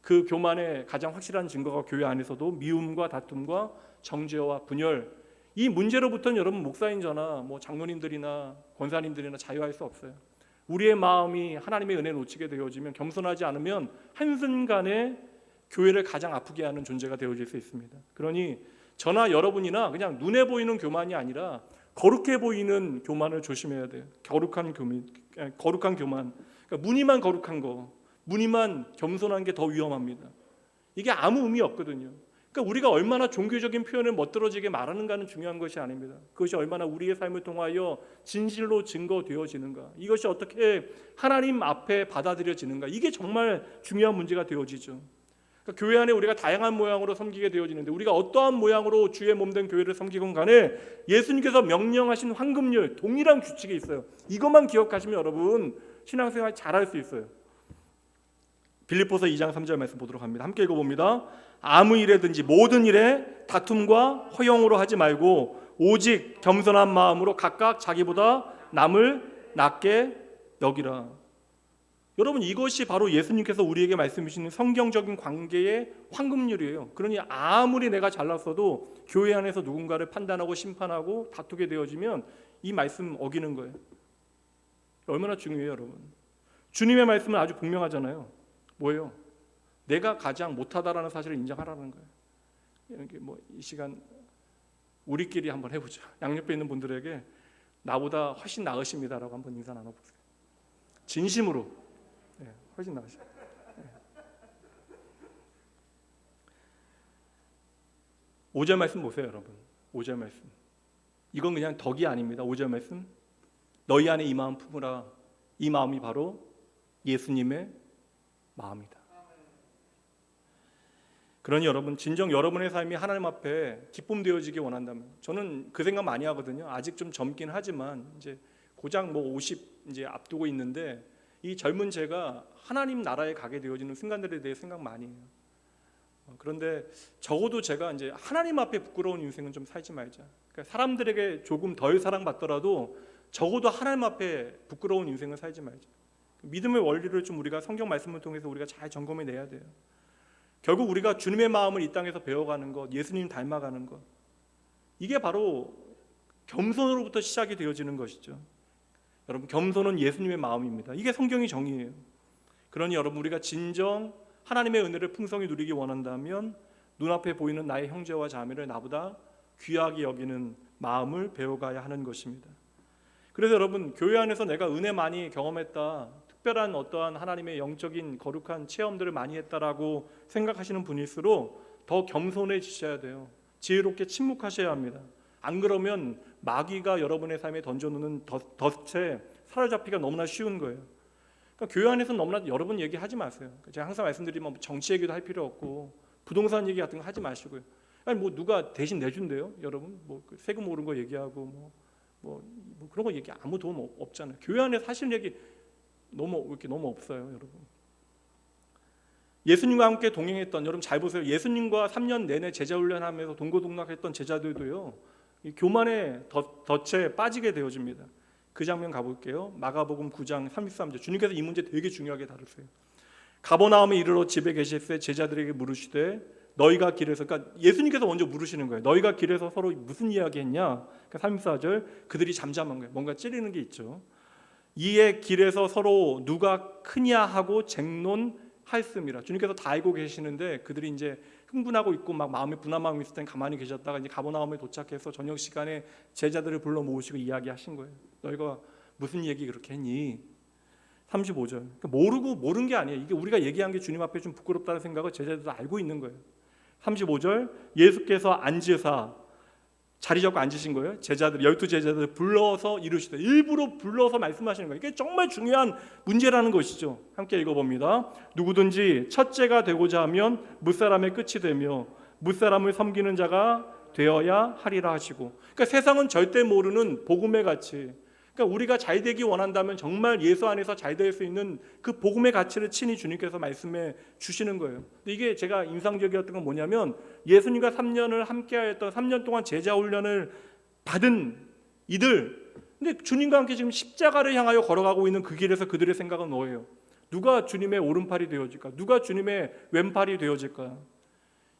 그 교만의 가장 확실한 증거가 교회 안에서도 미움과 다툼과 정죄와 분열, 이 문제로부터는 여러분 목사인 저나 뭐 장로님들이나 권사님들이나 자유할 수 없어요. 우리의 마음이 하나님의 은혜에 놓치게 되어지면, 겸손하지 않으면 한순간에 교회를 가장 아프게 하는 존재가 되어질 수 있습니다. 그러니 저나 여러분이나 그냥 눈에 보이는 교만이 아니라 거룩해 보이는 교만을 조심해야 돼요. 거룩한 교만. 그러니까 무늬만 거룩한 거, 무늬만 겸손한 게 더 위험합니다. 이게 아무 의미 없거든요. 그러니까 우리가 얼마나 종교적인 표현을 멋들어지게 말하는가는 중요한 것이 아닙니다. 그것이 얼마나 우리의 삶을 통하여 진실로 증거되어지는가, 이것이 어떻게 하나님 앞에 받아들여지는가, 이게 정말 중요한 문제가 되어지죠. 그러니까 교회 안에 우리가 다양한 모양으로 섬기게 되어지는데, 우리가 어떠한 모양으로 주의 몸된 교회를 섬기건 간에 예수님께서 명령하신 황금률, 동일한 규칙이 있어요. 이것만 기억하시면 여러분 신앙생활 잘할 수 있어요. 빌립보서 2장 3절 말씀 보도록 합니다. 함께 읽어봅니다. 아무 일에든지 모든 일에 다툼과 허용으로 하지 말고 오직 겸손한 마음으로 각각 자기보다 남을 낮게 여기라. 여러분, 이것이 바로 예수님께서 우리에게 말씀하시는 성경적인 관계의 황금률이에요. 그러니 아무리 내가 잘났어도 교회 안에서 누군가를 판단하고 심판하고 다투게 되어지면 이 말씀 어기는 거예요. 얼마나 중요해요, 여러분. 주님의 말씀은 아주 분명하잖아요. 뭐예요? 내가 가장 못하다라는 사실을 인정하라는 거예요. 이렇게 이 시간 우리끼리 한번 해보죠. 양옆에 있는 분들에게 나보다 훨씬 나으십니다라고 한번 인사 나눠보세요. 진심으로. 네, 훨씬 나으십니다. 네. 5절 말씀 보세요, 여러분. 5절 말씀. 이건 그냥 덕이 아닙니다. 5절 말씀. 너희 안에 이 마음 품으라. 이 마음이 바로 예수님의 마음이다. 그러니 여러분, 진정 여러분의 삶이 하나님 앞에 기쁨 되어지기 원한다면, 저는 그 생각 많이 하거든요. 아직 좀 젊긴 하지만 이제 고작 50 이제 앞두고 있는데, 이 젊은 제가 하나님 나라에 가게 되어지는 순간들에 대해 생각 많이 해요. 그런데 적어도 제가 이제 하나님 앞에 부끄러운 인생은 좀 살지 말자. 그러니까 사람들에게 조금 덜 사랑받더라도 적어도 하나님 앞에 부끄러운 인생을 살지 말자. 믿음의 원리를 좀 우리가 성경 말씀을 통해서 우리가 잘 점검해 내야 돼요. 결국 우리가 주님의 마음을 이 땅에서 배워가는 것, 예수님 닮아가는 것, 이게 바로 겸손으로부터 시작이 되어지는 것이죠. 여러분, 겸손은 예수님의 마음입니다. 이게 성경의 정의예요. 그러니 여러분, 우리가 진정 하나님의 은혜를 풍성히 누리기 원한다면 눈앞에 보이는 나의 형제와 자매를 나보다 귀하게 여기는 마음을 배워가야 하는 것입니다. 그래서 여러분, 교회 안에서 내가 은혜 많이 경험했다, 특별한 어떠한 하나님의 영적인 거룩한 체험들을 많이 했다라고 생각하시는 분일수록 더 겸손해지셔야 돼요. 지혜롭게 침묵하셔야 합니다. 안 그러면 마귀가 여러분의 삶에 던져놓는 덫에 사로잡히기가 너무나 쉬운 거예요. 그러니까 교회 안에서 너무나 여러분 얘기하지 마세요. 제가 항상 말씀드리면 정치 얘기도 할 필요 없고 부동산 얘기 같은 거 하지 마시고요. 아니 뭐 누가 대신 내준대요, 여러분? 뭐 세금 오른 거 얘기하고 뭐 그런 거 얘기 아무 도움 없잖아요. 교회 안에 사실 얘기 너무 없어요, 여러분. 예수님과 함께 동행했던, 여러분 잘 보세요. 예수님과 3년 내내 제자 훈련하면서 동고동락했던 제자들도요, 이 교만의 덫에 빠지게 되어집니다. 그 장면 가볼게요. 마가복음 9장 33절. 주님께서 이 문제 되게 중요하게 다루세요. 가버나움에 이르러 집에 계실새 제자들에게 물으시되 너희가 길에서, 그러니까 예수님께서 먼저 물으시는 거예요. 너희가 길에서 서로 무슨 이야기했냐? 그러니까 34절. 그들이 잠잠한 거예요. 뭔가 찌르는 게 있죠. 이에 길에서 서로 누가 크냐 하고 쟁론하였습니다. 주님께서 다 알고 계시는데 그들이 이제 흥분하고 있고 막 마음에 분한 마음이 있을 땐 가만히 계셨다가 이제 가버나움에 도착해서 저녁 시간에 제자들을 불러 모으시고 이야기하신 거예요. 너희가 무슨 얘기 그렇게 했니? 35절. 그러니까 모른 게 아니에요. 이게 우리가 얘기한 게 주님 앞에 좀 부끄럽다는 생각을 제자들도 알고 있는 거예요. 35절. 예수께서 앉으사, 자리 잡고 앉으신 거예요. 제자들, 12제자들 불러서 이르시되, 일부러 불러서 말씀하시는 거예요. 이게 정말 중요한 문제라는 것이죠. 함께 읽어봅니다. 누구든지 첫째가 되고자 하면 무사람의 끝이 되며 무사람을 섬기는 자가 되어야 하리라 하시고, 그러니까 세상은 절대 모르는 복음의 가치, 그러니까 우리가 잘 되기 원한다면 정말 예수 안에서 잘 될 수 있는 그 복음의 가치를 친히 주님께서 말씀해 주시는 거예요. 근데 이게 제가 인상적이었던 건 뭐냐면, 예수님과 3년을 함께하였던 3년 동안 제자 훈련을 받은 이들, 근데 주님과 함께 지금 십자가를 향하여 걸어가고 있는 그 길에서 그들의 생각은 뭐예요? 누가 주님의 오른팔이 되어질까? 누가 주님의 왼팔이 되어질까?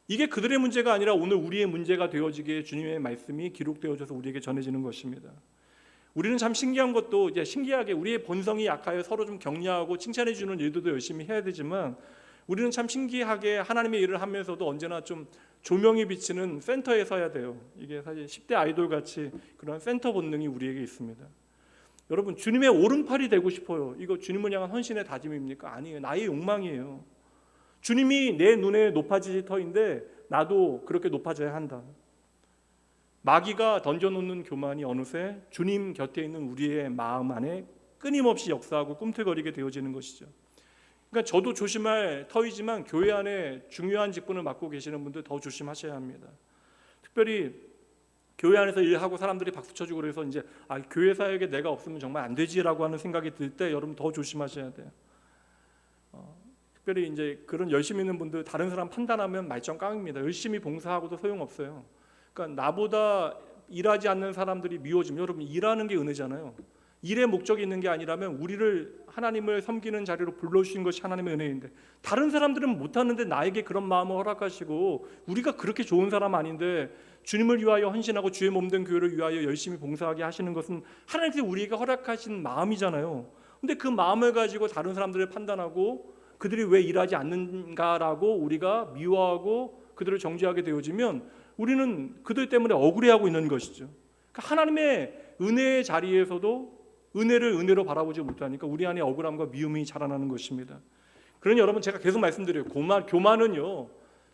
이게 그들의 문제가 아니라 오늘 우리의 문제가 되어지기에 주님의 말씀이 기록되어져서 우리에게 전해지는 것입니다. 우리는 참 신기한 것도, 이제 신기하게 우리의 본성이 약하여 서로 좀 격려하고 칭찬해 주는 일도 열심히 해야 되지만, 우리는 참 신기하게 하나님의 일을 하면서도 언제나 좀 조명이 비치는 센터에 서야 돼요. 이게 사실 10대 아이돌 같이 그런 센터 본능이 우리에게 있습니다. 여러분, 주님의 오른팔이 되고 싶어요. 이거 주님을 향한 헌신의 다짐입니까? 아니에요. 나의 욕망이에요. 주님이 내 눈에 높아지실 터인데 나도 그렇게 높아져야 한다. 마귀가 던져놓는 교만이 어느새 주님 곁에 있는 우리의 마음 안에 끊임없이 역사하고 꿈틀거리게 되어지는 것이죠. 그러니까 저도 조심할 터이지만 교회 안에 중요한 직분을 맡고 계시는 분들 더 조심하셔야 합니다. 특별히 교회 안에서 일하고 사람들이 박수 쳐주고 그래서 이제 교회 사역에 내가 없으면 정말 안 되지라고 하는 생각이 들 때 여러분 더 조심하셔야 돼요. 특별히 이제 그런 열심히 있는 분들, 다른 사람 판단하면 말짱 깡입니다. 열심히 봉사하고도 소용없어요. 그러니까 나보다 일하지 않는 사람들이 미워지면, 여러분 일하는 게 은혜잖아요. 일의 목적이 있는 게 아니라면 우리를 하나님을 섬기는 자리로 불러주신 것이 하나님의 은혜인데, 다른 사람들은 못하는데 나에게 그런 마음을 허락하시고, 우리가 그렇게 좋은 사람 아닌데 주님을 위하여 헌신하고 주의 몸된 교회를 위하여 열심히 봉사하게 하시는 것은 하나님께서 우리에게 허락하신 마음이잖아요. 근데 그 마음을 가지고 다른 사람들을 판단하고 그들이 왜 일하지 않는가라고 우리가 미워하고 그들을 정죄하게 되어지면 우리는 그들 때문에 억울해하고 있는 것이죠. 그러니까 하나님의 은혜의 자리에서도 은혜를 은혜로 바라보지 못하니까 우리 안에 억울함과 미움이 자라나는 것입니다. 그러니 여러분, 제가 계속 말씀드려요. 교만은요,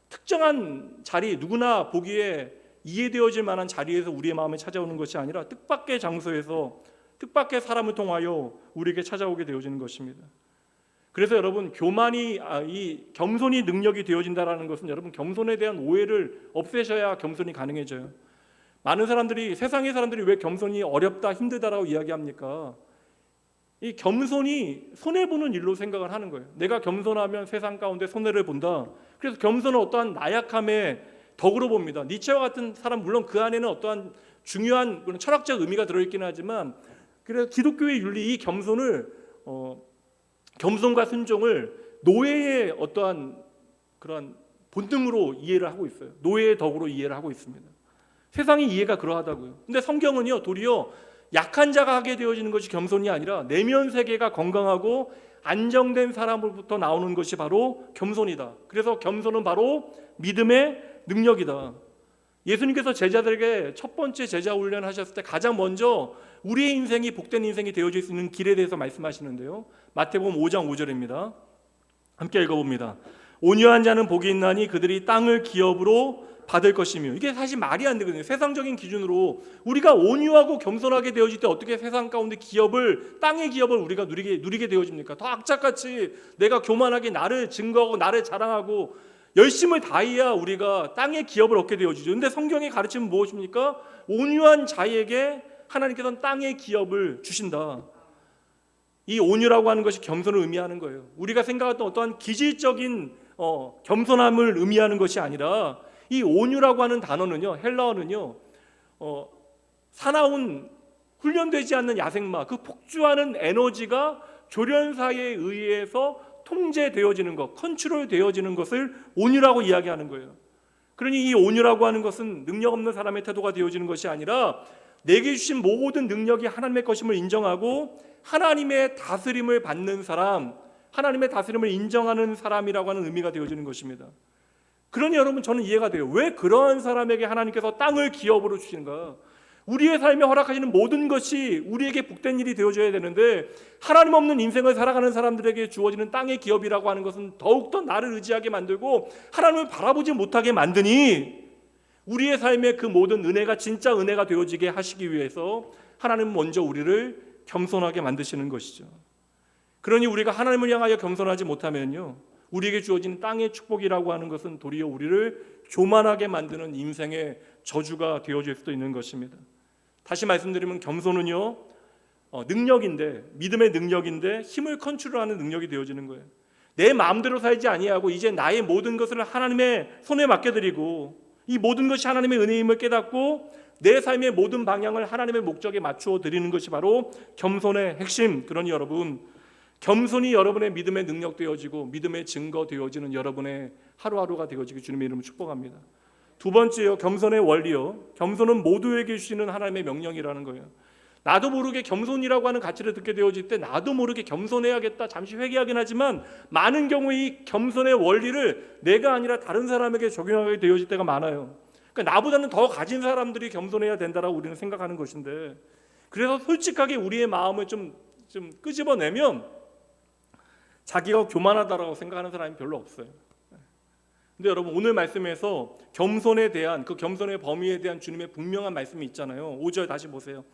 특정한 자리, 누구나 보기에 이해되어질 만한 자리에서 우리의 마음에 찾아오는 것이 아니라 뜻밖의 장소에서 뜻밖의 사람을 통하여 우리에게 찾아오게 되어지는 것입니다. 그래서 여러분, 교만이, 이 겸손이 능력이 되어진다라는 것은, 여러분 겸손에 대한 오해를 없애셔야 겸손이 가능해져요. 많은 사람들이, 세상의 사람들이 왜 겸손이 어렵다, 힘들다라고 이야기합니까? 이 겸손이 손해보는 일로 생각을 하는 거예요. 내가 겸손하면 세상 가운데 손해를 본다. 그래서 겸손은 어떠한 나약함의 덕으로 봅니다. 니체와 같은 사람, 물론 그 안에는 어떠한 중요한 그런 철학적 의미가 들어있긴 하지만, 그래서 기독교의 윤리, 이 겸손과 순종을 노예의 어떠한 그런 본능으로 이해를 하고 있어요. 노예의 덕으로 이해를 하고 있습니다. 세상의 이해가 그러하다고요. 근데 성경은요, 도리어 약한 자가 하게 되어지는 것이 겸손이 아니라 내면 세계가 건강하고 안정된 사람으로부터 나오는 것이 바로 겸손이다. 그래서 겸손은 바로 믿음의 능력이다. 예수님께서 제자들에게 첫 번째 제자 훈련을 하셨을 때 가장 먼저 우리의 인생이 복된 인생이 되어질 수 있는 길에 대해서 말씀하시는데요, 마태복음 5장 5절입니다. 함께 읽어봅니다. 온유한 자는 복이 있나니 그들이 땅을 기업으로 받을 것이며, 이게 사실 말이 안 되거든요. 세상적인 기준으로 우리가 온유하고 겸손하게 되어질 때 어떻게 세상 가운데 기업을, 땅의 기업을 우리가 누리게 되어집니까? 더 악착같이 내가 교만하게 나를 증거하고 나를 자랑하고 열심을 다해야 우리가 땅의 기업을 얻게 되어지죠. 그런데 성경의 가르침은 무엇입니까? 온유한 자에게 하나님께서는 땅의 기업을 주신다. 이 온유라고 하는 것이 겸손을 의미하는 거예요. 우리가 생각했던 어떠한 기질적인 겸손함을 의미하는 것이 아니라, 이 온유라고 하는 단어는요, 헬라어는요, 사나운 훈련되지 않는 야생마, 그 폭주하는 에너지가 조련사에 의해서 통제되어지는 것, 컨트롤되어지는 것을 온유라고 이야기하는 거예요. 그러니 이 온유라고 하는 것은 능력 없는 사람의 태도가 되어지는 것이 아니라, 내게 주신 모든 능력이 하나님의 것임을 인정하고 하나님의 다스림을 받는 사람, 하나님의 다스림을 인정하는 사람이라고 하는 의미가 되어지는 것입니다. 그러니 여러분, 저는 이해가 돼요. 왜 그러한 사람에게 하나님께서 땅을 기업으로 주시는가? 우리의 삶에 허락하시는 모든 것이 우리에게 복된 일이 되어줘야 되는데, 하나님 없는 인생을 살아가는 사람들에게 주어지는 땅의 기업이라고 하는 것은 더욱더 나를 의지하게 만들고 하나님을 바라보지 못하게 만드니, 우리의 삶에 그 모든 은혜가 진짜 은혜가 되어지게 하시기 위해서 하나님은 먼저 우리를 겸손하게 만드시는 것이죠. 그러니 우리가 하나님을 향하여 겸손하지 못하면요, 우리에게 주어진 땅의 축복이라고 하는 것은 도리어 우리를 교만하게 만드는 인생의 저주가 되어질 수도 있는 것입니다. 다시 말씀드리면 겸손은요, 능력인데, 믿음의 능력인데 힘을 컨트롤하는 능력이 되어지는 거예요. 내 마음대로 살지 아니하고 이제 나의 모든 것을 하나님의 손에 맡겨드리고, 이 모든 것이 하나님의 은혜임을 깨닫고 내 삶의 모든 방향을 하나님의 목적에 맞추어 드리는 것이 바로 겸손의 핵심. 그러니 여러분, 겸손이 여러분의 믿음의 능력 되어지고 믿음의 증거 되어지는 여러분의 하루하루가 되어지기 주님의 이름으로 축복합니다. 두 번째요, 겸손의 원리요. 겸손은 모두에게 주시는 하나님의 명령이라는 거예요. 나도 모르게 겸손이라고 하는 가치를 듣게 되어질 때 나도 모르게 겸손해야겠다, 잠시 회개하긴 하지만 많은 경우 이 겸손의 원리를 내가 아니라 다른 사람에게 적용하게 되어질 때가 많아요. 그러니까 나보다는 더 가진 사람들이 겸손해야 된다라고 우리는 생각하는 것인데, 그래서 솔직하게 우리의 마음을 좀 끄집어내면 자기가 교만하다라고 생각하는 사람이 별로 없어요. 근데 여러분, 오늘 말씀에서 겸손에 대한, 그 겸손의 범위에 대한 주님의 분명한 말씀이 있잖아요. 5절 다시 보세요.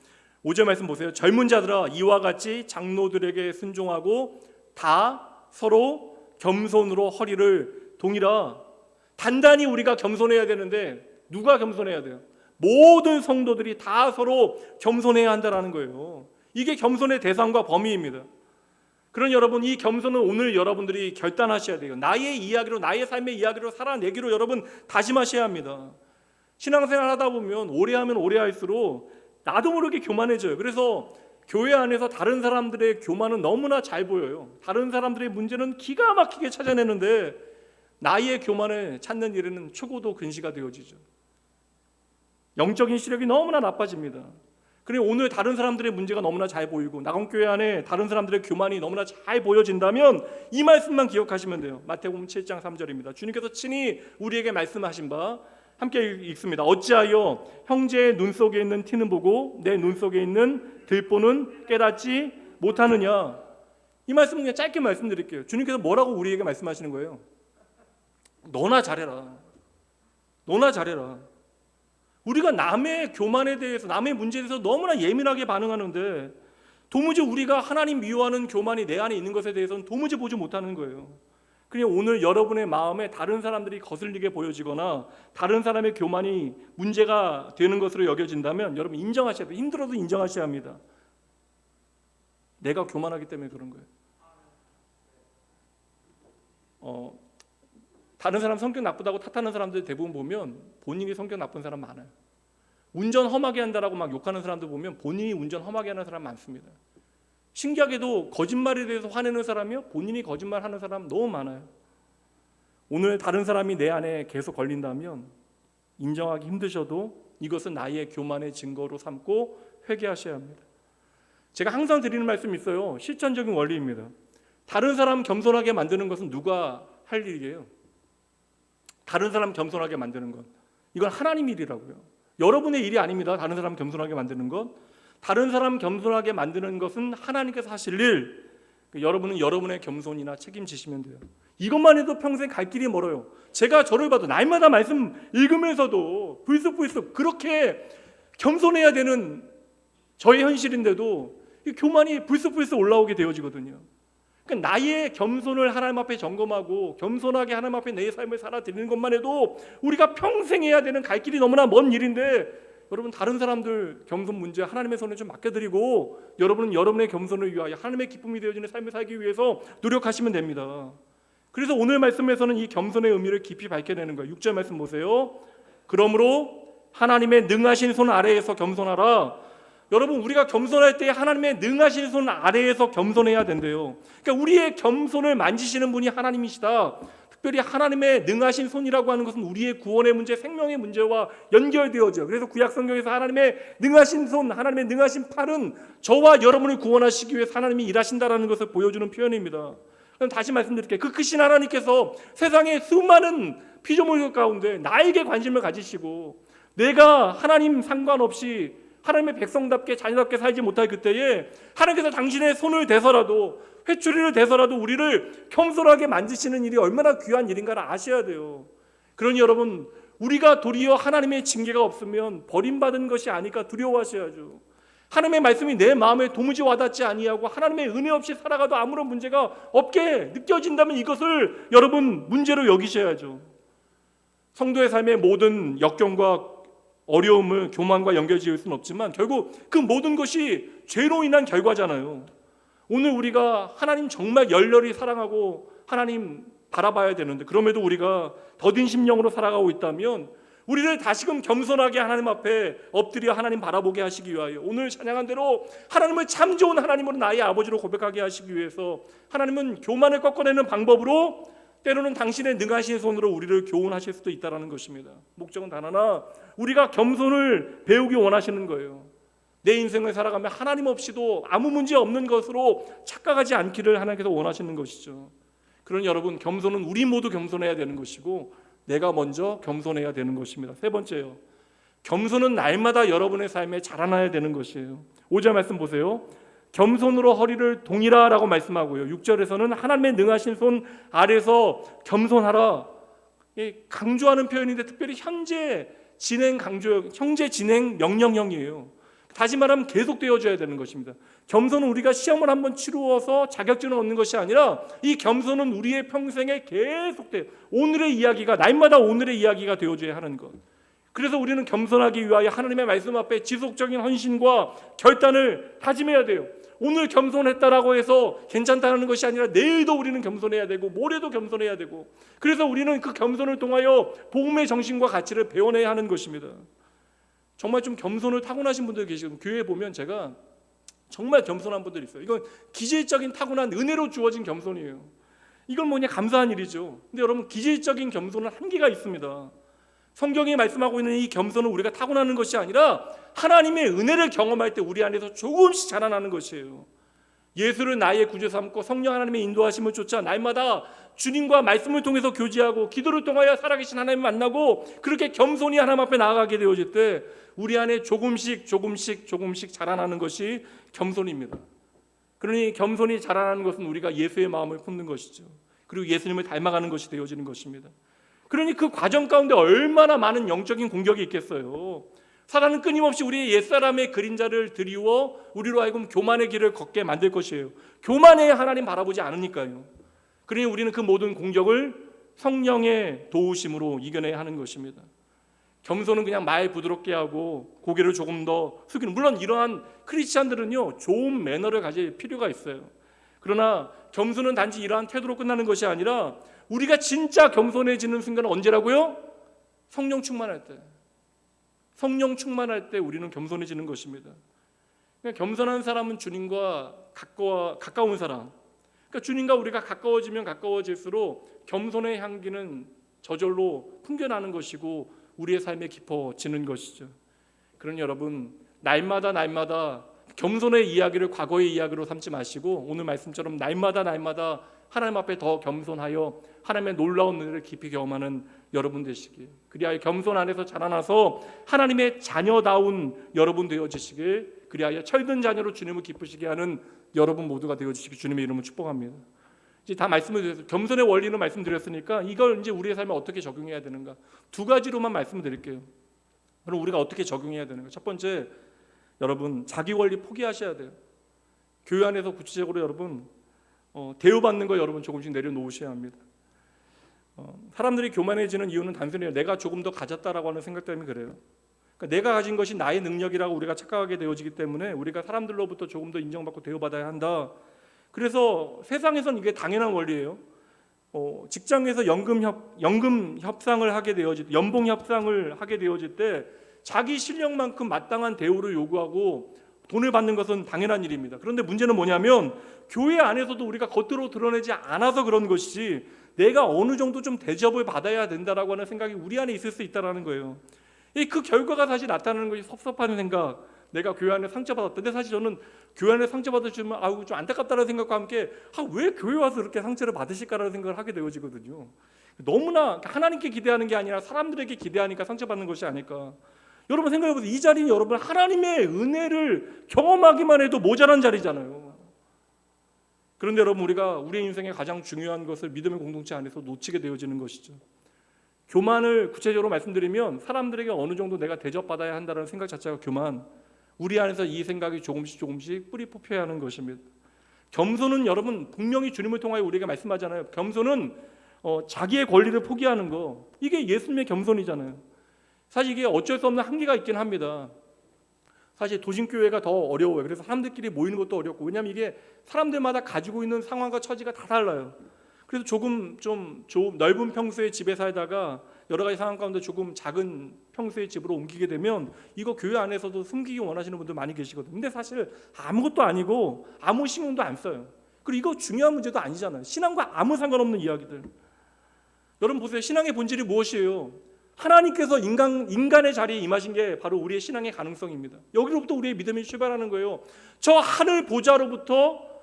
5절 말씀 보세요. 젊은 자들아, 이와 같이 장로들에게 순종하고 다 서로 겸손으로 허리를 동이라. 단단히 우리가 겸손해야 되는데 누가 겸손해야 돼요? 모든 성도들이 다 서로 겸손해야 한다는 거예요. 이게 겸손의 대상과 범위입니다. 그러니 여러분, 이 겸손은 오늘 여러분들이 결단하셔야 돼요. 나의 이야기로, 나의 삶의 이야기로 살아내기로 여러분 다짐하셔야 합니다. 신앙생활 하다 보면 오래 하면 오래 할수록 나도 모르게 교만해져요. 그래서 교회 안에서 다른 사람들의 교만은 너무나 잘 보여요. 다른 사람들의 문제는 기가 막히게 찾아내는데 나의 교만을 찾는 일에는 초고도 근시가 되어지죠. 영적인 시력이 너무나 나빠집니다. 그리고 오늘 다른 사람들의 문제가 너무나 잘 보이고 낙원교회 안에 다른 사람들의 교만이 너무나 잘 보여진다면 이 말씀만 기억하시면 돼요. 마태복음 7장 3절입니다. 주님께서 친히 우리에게 말씀하신 바 함께 읽습니다. 어찌하여 형제의 눈 속에 있는 티는 보고 내 눈 속에 있는 들보는 깨닫지 못하느냐. 이 말씀은 그냥 짧게 말씀드릴게요. 주님께서 뭐라고 우리에게 말씀하시는 거예요? 너나 잘해라. 너나 잘해라. 우리가 남의 교만에 대해서, 남의 문제에 대해서 너무나 예민하게 반응하는데 도무지 우리가 하나님 미워하는 교만이 내 안에 있는 것에 대해서는 도무지 보지 못하는 거예요. 그냥 오늘 여러분의 마음에 다른 사람들이 거슬리게 보여지거나 다른 사람의 교만이 문제가 되는 것으로 여겨진다면 여러분 인정하셔야 돼요. 힘들어도 인정하셔야 합니다. 내가 교만하기 때문에 그런 거예요. 다른 사람 성격 나쁘다고 탓하는 사람들 대부분 보면 본인이 성격 나쁜 사람 많아요. 운전 험하게 한다라고 막 욕하는 사람들 보면 본인이 운전 험하게 하는 사람 많습니다. 신기하게도 거짓말에 대해서 화내는 사람이요, 본인이 거짓말하는 사람 너무 많아요. 오늘 다른 사람이 내 안에 계속 걸린다면 인정하기 힘드셔도 이것은 나의 교만의 증거로 삼고 회개하셔야 합니다. 제가 항상 드리는 말씀이 있어요. 실천적인 원리입니다. 다른 사람 겸손하게 만드는 것은 누가 할 일이에요? 다른 사람 겸손하게 만드는 것, 이건 하나님 일이라고요. 여러분의 일이 아닙니다. 다른 사람 겸손하게 만드는 것, 다른 사람 겸손하게 만드는 것은 하나님께서 하실 일. 여러분은 여러분의 겸손이나 책임지시면 돼요. 이것만 해도 평생 갈 길이 멀어요. 제가 저를 봐도 날마다 말씀 읽으면서도 불쑥불쑥 그렇게 겸손해야 되는 저의 현실인데도 이 교만이 불쑥불쑥 올라오게 되어지거든요. 그러니까 나의 겸손을 하나님 앞에 점검하고 겸손하게 하나님 앞에 내 삶을 살아드리는 것만 해도 우리가 평생 해야 되는 갈 길이 너무나 먼 일인데, 여러분 다른 사람들 겸손 문제 하나님의 손에 좀 맡겨드리고 여러분은 여러분의 겸손을 위하여 하나님의 기쁨이 되어지는 삶을 살기 위해서 노력하시면 됩니다. 그래서 오늘 말씀에서는 이 겸손의 의미를 깊이 밝혀내는 거예요. 6절 말씀 보세요. 그러므로 하나님의 능하신 손 아래에서 겸손하라. 여러분 우리가 겸손할 때 하나님의 능하신 손 아래에서 겸손해야 된대요. 그러니까 우리의 겸손을 만지시는 분이 하나님이시다. 특별히 하나님의 능하신 손이라고 하는 것은 우리의 구원의 문제, 생명의 문제와 연결되어져. 그래서 구약 성경에서 하나님의 능하신 손, 하나님의 능하신 팔은 저와 여러분을 구원하시기 위해서 하나님이 일하신다라는 것을 보여주는 표현입니다. 그럼 다시 말씀드릴게요. 그 크신 하나님께서 세상의 수많은 피조물 가운데 나에게 관심을 가지시고 내가 하나님 상관없이 하나님의 백성답게 자녀답게 살지 못할 그때에 하나님께서 당신의 손을 대서라도 회초리를 대서라도 우리를 겸손하게 만지시는 일이 얼마나 귀한 일인가를 아셔야 돼요. 그러니 여러분 우리가 도리어 하나님의 징계가 없으면 버림받은 것이 아닐까 두려워하셔야죠. 하나님의 말씀이 내 마음에 도무지 와닿지 아니하고 하나님의 은혜 없이 살아가도 아무런 문제가 없게 느껴진다면 이것을 여러분 문제로 여기셔야죠. 성도의 삶의 모든 역경과 어려움을 교만과 연결지을 수는 없지만 결국 그 모든 것이 죄로 인한 결과잖아요. 오늘 우리가 하나님 정말 열렬히 사랑하고 하나님 바라봐야 되는데 그럼에도 우리가 더딘 심령으로 살아가고 있다면 우리를 다시금 겸손하게 하나님 앞에 엎드려 하나님 바라보게 하시기 위하여 오늘 찬양한 대로 하나님을 참 좋은 하나님으로 나의 아버지로 고백하게 하시기 위해서 하나님은 교만을 꺾어내는 방법으로 때로는 당신의 능하신 손으로 우리를 교훈하실 수도 있다는 것입니다. 목적은 단 하나, 우리가 겸손을 배우기 원하시는 거예요. 내 인생을 살아가며 하나님 없이도 아무 문제 없는 것으로 착각하지 않기를 하나님께서 원하시는 것이죠. 그러니 여러분 겸손은 우리 모두 겸손해야 되는 것이고 내가 먼저 겸손해야 되는 것입니다. 세 번째요, 겸손은 날마다 여러분의 삶에 자라나야 되는 것이에요. 5절 말씀 보세요. 겸손으로 허리를 동이라라고 말씀하고요. 6절에서는 하나님의 능하신 손 아래서 겸손하라. 강조하는 표현인데 특별히 현재 진행 강조, 현재 진행 명령형이에요. 다시 말하면 계속되어져야 되는 것입니다. 겸손은 우리가 시험을 한번 치루어서 자격증을 얻는 것이 아니라 이 겸손은 우리의 평생에 계속돼요. 오늘의 이야기가 날마다 오늘의 이야기가 되어져야 하는 것. 그래서 우리는 겸손하기 위하여 하나님의 말씀 앞에 지속적인 헌신과 결단을 다짐해야 돼요. 오늘 겸손했다라고 해서 괜찮다는 것이 아니라 내일도 우리는 겸손해야 되고 모레도 겸손해야 되고, 그래서 우리는 그 겸손을 통하여 복음의 정신과 가치를 배워내야 하는 것입니다. 정말 좀 겸손을 타고나신 분들 계시고 교회에 보면 제가 정말 겸손한 분들이 있어요. 이건 기질적인 타고난 은혜로 주어진 겸손이에요. 이건 뭐냐, 감사한 일이죠. 근데 여러분 기질적인 겸손은 한계가 있습니다. 성경이 말씀하고 있는 이 겸손은 우리가 타고나는 것이 아니라 하나님의 은혜를 경험할 때 우리 안에서 조금씩 자라나는 것이에요. 예수를 나의 구주 삼고 성령 하나님의 인도하심을 쫓아 날마다 주님과 말씀을 통해서 교제하고 기도를 통하여 살아계신 하나님을 만나고 그렇게 겸손히 하나님 앞에 나아가게 되어질 때 우리 안에 조금씩 자라나는 것이 겸손입니다. 그러니 겸손이 자라나는 것은 우리가 예수의 마음을 품는 것이죠. 그리고 예수님을 닮아가는 것이 되어지는 것입니다. 그러니 그 과정 가운데 얼마나 많은 영적인 공격이 있겠어요. 사단은 끊임없이 우리의 옛사람의 그림자를 드리워 우리로 하여금 교만의 길을 걷게 만들 것이에요. 교만해야 하나님 바라보지 않으니까요. 그러니 우리는 그 모든 공격을 성령의 도우심으로 이겨내야 하는 것입니다. 겸손은 그냥 말 부드럽게 하고 고개를 조금 더 숙이는, 물론 이러한 크리스찬들은요 좋은 매너를 가질 필요가 있어요. 그러나 겸손은 단지 이러한 태도로 끝나는 것이 아니라 우리가 진짜 겸손해지는 순간은 언제라고요? 성령 충만할 때. 성령 충만할 때 우리는 겸손해지는 것입니다. 그러니까 겸손한 사람은 주님과 가까운 사람. 그러니까 주님과 우리가 가까워지면 가까워질수록 겸손의 향기는 저절로 풍겨나는 것이고 우리의 삶에 깊어지는 것이죠. 그러니 여러분 날마다 겸손의 이야기를 과거의 이야기로 삼지 마시고 오늘 말씀처럼 날마다 하나님 앞에 더 겸손하여 하나님의 놀라운 은혜를 깊이 경험하는 여러분 되시길, 그리하여 겸손 안에서 자라나서 하나님의 자녀다운 여러분 되어지시길, 그리하여 철든 자녀로 주님을 기쁘시게 하는 여러분 모두가 되어주시길 주님의 이름으로 축복합니다. 이제 다 말씀을 드렸어요. 겸손의 원리는 말씀드렸으니까 이걸 이제 우리의 삶에 어떻게 적용해야 되는가, 두 가지로만 말씀드릴게요. 그럼 우리가 어떻게 적용해야 되는가? 첫 번째, 여러분 자기 권리 포기하셔야 돼요. 교회 안에서 구체적으로 여러분 대우받는 거 여러분 조금씩 내려놓으셔야 합니다. 사람들이 교만해지는 이유는 단순히 내가 조금 더 가졌다라고 하는 생각 때문에 그래요. 그러니까 내가 가진 것이 나의 능력이라고 우리가 착각하게 되어지기 때문에 우리가 사람들로부터 조금 더 인정받고 대우받아야 한다. 그래서 세상에선 이게 당연한 원리예요. 직장에서 연금 협상을 하게 되어질 때, 연봉 협상을 하게 되어질 때 자기 실력만큼 마땅한 대우를 요구하고 돈을 받는 것은 당연한 일입니다. 그런데 문제는 뭐냐면 교회 안에서도 우리가 겉으로 드러내지 않아서 그런 것이지 내가 어느 정도 좀 대접을 받아야 된다라고 하는 생각이 우리 안에 있을 수 있다는 거예요. 그 결과가 사실 나타나는 것이 섭섭한 생각, 내가 교회 안에 상처받았다. 근데 사실 저는 교회 안에 상처받으시면 좀 안타깝다는 생각과 함께 왜 교회 와서 이렇게 상처를 받으실까라는 생각을 하게 되어지거든요. 너무나 하나님께 기대하는 게 아니라 사람들에게 기대하니까 상처받는 것이 아닐까. 여러분 생각해보세요. 이 자리는 여러분 하나님의 은혜를 경험하기만 해도 모자란 자리잖아요. 그런데 여러분 우리가 우리의 인생에 가장 중요한 것을 믿음의 공동체 안에서 놓치게 되어지는 것이죠. 교만을 구체적으로 말씀드리면 사람들에게 어느 정도 내가 대접받아야 한다는 생각 자체가 교만, 우리 안에서 이 생각이 조금씩 뿌리 뽑혀야 하는 것입니다. 겸손은 여러분 분명히 주님을 통하여 우리에게 말씀하잖아요. 겸손은 자기의 권리를 포기하는 거, 이게 예수님의 겸손이잖아요. 사실 이게 어쩔 수 없는 한계가 있긴 합니다. 사실 도심교회가 더 어려워요. 그래서 사람들끼리 모이는 것도 어렵고, 왜냐하면 이게 사람들마다 가지고 있는 상황과 처지가 다 달라요. 그래서 조금 좀 넓은 평수의 집에 살다가 여러 가지 상황 가운데 조금 작은 평수의 집으로 옮기게 되면 이거 교회 안에서도 숨기기 원하시는 분들 많이 계시거든요. 근데 사실 아무것도 아니고 아무 신경도 안 써요. 그리고 이거 중요한 문제도 아니잖아요. 신앙과 아무 상관없는 이야기들. 여러분 보세요. 신앙의 본질이 무엇이에요? 하나님께서 인간의 자리에 임하신 게 바로 우리의 신앙의 가능성입니다. 여기로부터 우리의 믿음이 출발하는 거예요. 저 하늘 보좌로부터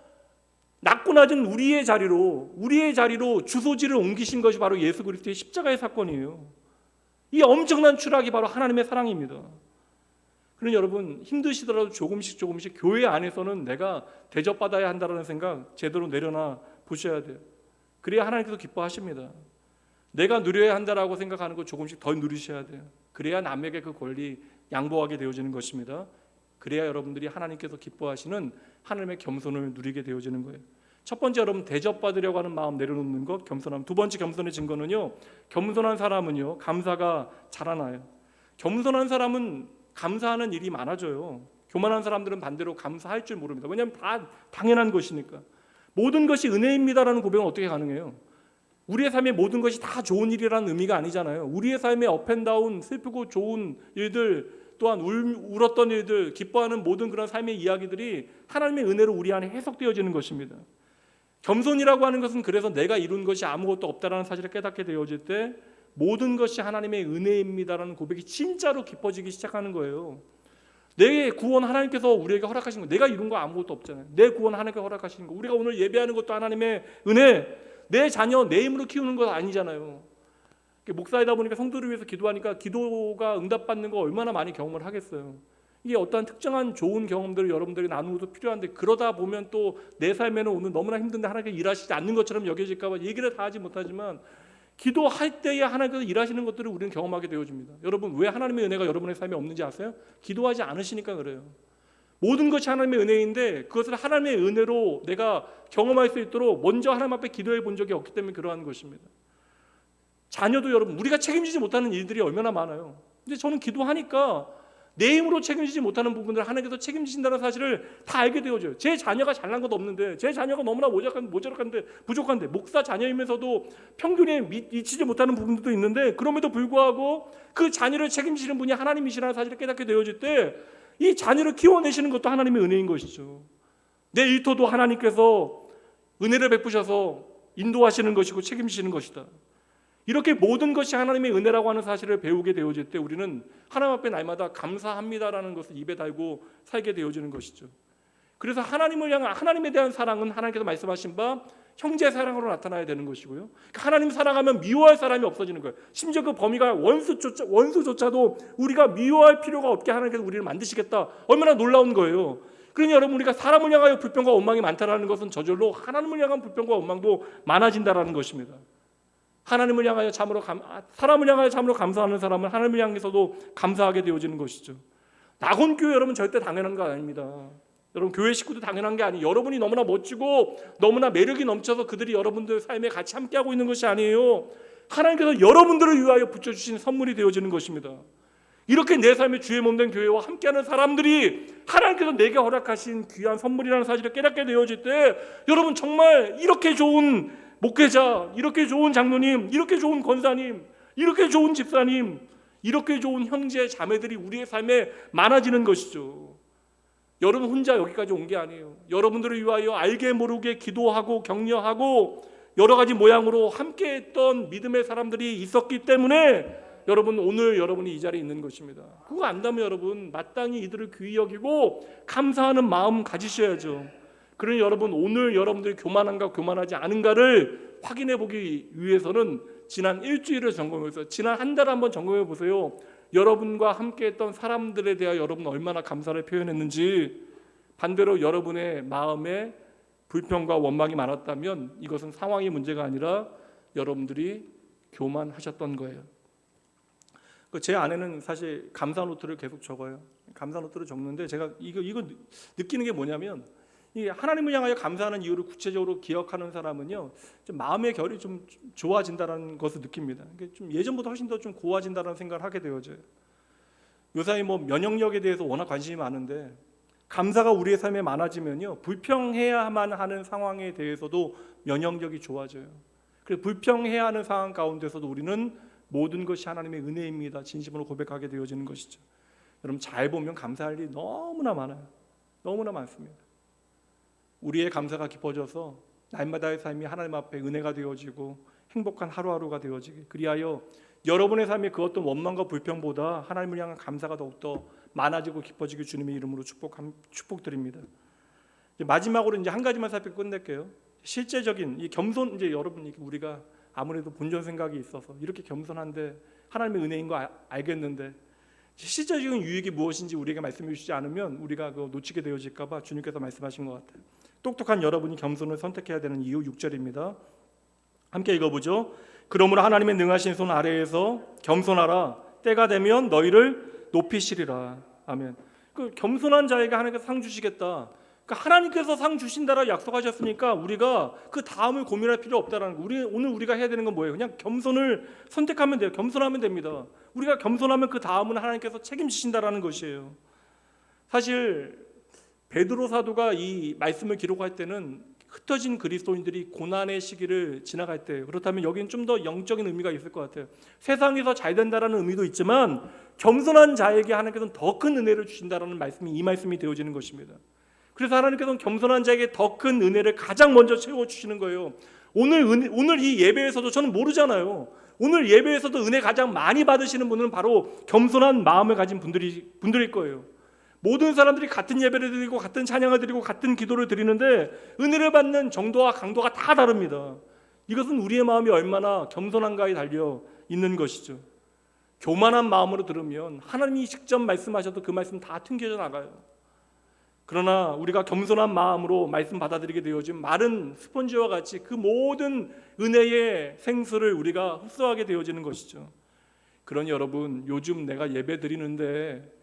낮고 낮은 우리의 자리로 주소지를 옮기신 것이 바로 예수 그리스도의 십자가의 사건이에요. 이 엄청난 추락이 바로 하나님의 사랑입니다. 그러니 여러분 힘드시더라도 조금씩 교회 안에서는 내가 대접받아야 한다는 생각 제대로 내려놔 보셔야 돼요. 그래야 하나님께서 기뻐하십니다. 내가 누려야 한다라고 생각하는 거 조금씩 더 누리셔야 돼요. 그래야 남에게 그 권리 양보하게 되어지는 것입니다. 그래야 여러분들이 하나님께서 기뻐하시는 하나님의 겸손을 누리게 되어지는 거예요. 첫 번째, 여러분 대접받으려고 하는 마음 내려놓는 것, 겸손함. 두 번째 겸손의 증거는요, 겸손한 사람은요 감사가 자라나요. 겸손한 사람은 감사하는 일이 많아져요. 교만한 사람들은 반대로 감사할 줄 모릅니다. 왜냐하면 다 당연한 것이니까. 모든 것이 은혜입니다라는 고백은 어떻게 가능해요? 우리의 삶의 모든 것이 다 좋은 일이라는 의미가 아니잖아요. 우리의 삶의 업앤다운, 슬프고 좋은 일들, 또한 울었던 일들, 기뻐하는 모든 그런 삶의 이야기들이 하나님의 은혜로 우리 안에 해석되어지는 것입니다. 겸손이라고 하는 것은 그래서 내가 이룬 것이 아무것도 없다라는 사실을 깨닫게 되어질 때 모든 것이 하나님의 은혜입니다라는 고백이 진짜로 깊어지기 시작하는 거예요. 내 구원 하나님께서 우리에게 허락하신 거, 내가 이룬 거 아무것도 없잖아요. 내 구원 하나님께서 허락하신 거, 우리가 오늘 예배하는 것도 하나님의 은혜, 내 자녀 내 힘으로 키우는 것 아니잖아요. 목사이다 보니까 성도를 위해서 기도하니까 기도가 응답받는 거 얼마나 많이 경험을 하겠어요. 이게 어떠한 특정한 좋은 경험들을 여러분들이 나누는 것도 필요한데, 그러다 보면 또 내 삶에는 오늘 너무나 힘든데 하나님께서 일하시지 않는 것처럼 여겨질까 봐 얘기를 다 하지 못하지만 기도할 때에 하나님께서 일하시는 것들을 우리는 경험하게 되어집니다. 여러분 왜 하나님의 은혜가 여러분의 삶에 없는지 아세요? 기도하지 않으시니까 그래요. 모든 것이 하나님의 은혜인데 그것을 하나님의 은혜로 내가 경험할 수 있도록 먼저 하나님 앞에 기도해 본 적이 없기 때문에 그러한 것입니다. 자녀도 여러분 우리가 책임지지 못하는 일들이 얼마나 많아요. 근데 저는 기도하니까 내 힘으로 책임지지 못하는 부분들을 하나님께서 책임지신다는 사실을 다 알게 되어져요. 제 자녀가 잘난 것도 없는데, 제 자녀가 너무나 모자란데 부족한데, 목사 자녀이면서도 평균에 미치지 못하는 부분들도 있는데 그럼에도 불구하고 그 자녀를 책임지시는 분이 하나님이시라는 사실을 깨닫게 되어질 때 이 자녀를 키워내시는 것도 하나님의 은혜인 것이죠. 내 일터도 하나님께서 은혜를 베푸셔서 인도하시는 것이고 책임지시는 것이다. 이렇게 모든 것이 하나님의 은혜라고 하는 사실을 배우게 되어질 때 우리는 하나님 앞에 날마다 감사합니다라는 것을 입에 달고 살게 되어지는 것이죠. 그래서 하나님을 향한, 하나님에 대한 사랑은 하나님께서 말씀하신 바 형제 사랑으로 나타나야 되는 것이고요. 그러니까 하나님 사랑하면 미워할 사람이 없어지는 거예요. 심지어 그 범위가 원수조차도 우리가 미워할 필요가 없게 하나님께서 우리를 만드시겠다. 얼마나 놀라운 거예요. 그러니 여러분, 우리가 사람을 향하여 불평과 원망이 많다라는 것은 저절로 하나님을 향한 불평과 원망도 많아진다라는 것입니다. 사람을 향하여 참으로 감사하는 사람은 하나님을 향해서도 감사하게 되어지는 것이죠. 낙원교회 여러분 절대 당연한 거 아닙니다. 여러분, 교회 식구도 당연한 게 아니에요. 여러분이 너무나 멋지고 너무나 매력이 넘쳐서 그들이 여러분들 삶에 같이 함께하고 있는 것이 아니에요. 하나님께서 여러분들을 위하여 붙여주신 선물이 되어지는 것입니다. 이렇게 내 삶의 주의 몸된 교회와 함께하는 사람들이 하나님께서 내게 허락하신 귀한 선물이라는 사실을 깨닫게 되어질 때, 여러분 정말 이렇게 좋은 목회자, 이렇게 좋은 장로님, 이렇게 좋은 권사님, 이렇게 좋은 집사님, 이렇게 좋은 형제 자매들이 우리의 삶에 많아지는 것이죠. 여러분 혼자 여기까지 온 게 아니에요. 여러분들을 위하여 알게 모르게 기도하고 격려하고 여러 가지 모양으로 함께했던 믿음의 사람들이 있었기 때문에 여러분 오늘 여러분이 이 자리에 있는 것입니다. 그거 안다면 여러분 마땅히 이들을 귀히 여기고 감사하는 마음 가지셔야죠. 그러니 여러분, 오늘 여러분들이 교만한가 교만하지 않은가를 확인해 보기 위해서는 지난 일주일을 점검해서 지난 한 달 한번 점검해 보세요. 여러분과 함께했던 사람들에 대하여 여러분 얼마나 감사를 표현했는지. 반대로 여러분의 마음에 불평과 원망이 많았다면 이것은 상황의 문제가 아니라 여러분들이 교만하셨던 거예요. 제 아내는 사실 감사 노트를 계속 적어요. 감사 노트를 적는데 제가 이거 느끼는 게 뭐냐면, 이 하나님을 향하여 감사하는 이유를 구체적으로 기억하는 사람은요, 좀 마음의 결이 좀 좋아진다는 것을 느낍니다. 좀 예전보다 훨씬 더 좀 고와진다는 생각을 하게 되어져요. 요새 면역력에 대해서 워낙 관심이 많은데, 감사가 우리의 삶에 많아지면요, 불평해야만 하는 상황에 대해서도 면역력이 좋아져요. 그래서 불평해야 하는 상황 가운데서도 우리는 모든 것이 하나님의 은혜입니다, 진심으로 고백하게 되어지는 것이죠. 여러분, 잘 보면 감사할 일이 너무나 많아요. 너무나 많습니다. 우리의 감사가 깊어져서 날마다의 삶이 하나님 앞에 은혜가 되어지고 행복한 하루하루가 되어지게, 그리하여 여러분의 삶에 그 어떤 원망과 불평보다 하나님을 향한 감사가 더욱더 많아지고 깊어지길 주님의 이름으로 축복드립니다. 마지막으로 이제 한 가지만 살펴 끝낼게요. 실제적인 이 겸손, 이제 여러분, 우리가 아무래도 본전 생각이 있어서 이렇게 겸손한데 하나님의 은혜인 거 알겠는데 실제적인 유익이 무엇인지 우리에게 말씀해 주시지 않으면 우리가 그거 놓치게 되어질까 봐 주님께서 말씀하신 것 같아요. 똑똑한 여러분이 겸손을 선택해야 되는 이유 6절입니다. 함께 읽어보죠. 그러므로 하나님의 능하신 손 아래에서 겸손하라. 때가 되면 너희를 높이시리라. 아멘. 그 겸손한 자에게 하나님께서 상 주시겠다. 그러니까 하나님께서 상 주신다라 약속하셨으니까 우리가 그 다음을 고민할 필요 없다라는 거. 오늘 우리가 해야 되는 건 뭐예요? 그냥 겸손을 선택하면 돼요. 겸손하면 됩니다. 우리가 겸손하면 그 다음은 하나님께서 책임지신다라는 것이에요. 사실 베드로 사도가 이 말씀을 기록할 때는 흩어진 그리스도인들이 고난의 시기를 지나갈 때, 그렇다면 여기는 좀 더 영적인 의미가 있을 것 같아요. 세상에서 잘 된다라는 의미도 있지만 겸손한 자에게 하나님께서는 더 큰 은혜를 주신다라는 말씀이 이 말씀이 되어지는 것입니다. 그래서 하나님께서는 겸손한 자에게 더 큰 은혜를 가장 먼저 채워주시는 거예요. 오늘 이 예배에서도 저는 모르잖아요. 오늘 예배에서도 은혜 가장 많이 받으시는 분은 바로 겸손한 마음을 가진 분들일 거예요. 모든 사람들이 같은 예배를 드리고 같은 찬양을 드리고 같은 기도를 드리는데 은혜를 받는 정도와 강도가 다 다릅니다. 이것은 우리의 마음이 얼마나 겸손한가에 달려 있는 것이죠. 교만한 마음으로 들으면 하나님이 직접 말씀하셔도 그 말씀 다 튕겨져 나가요. 그러나 우리가 겸손한 마음으로 말씀 받아들이게 되어진 마른 스펀지와 같이 그 모든 은혜의 생수를 우리가 흡수하게 되어지는 것이죠. 그러니 여러분, 요즘 내가 예배 드리는데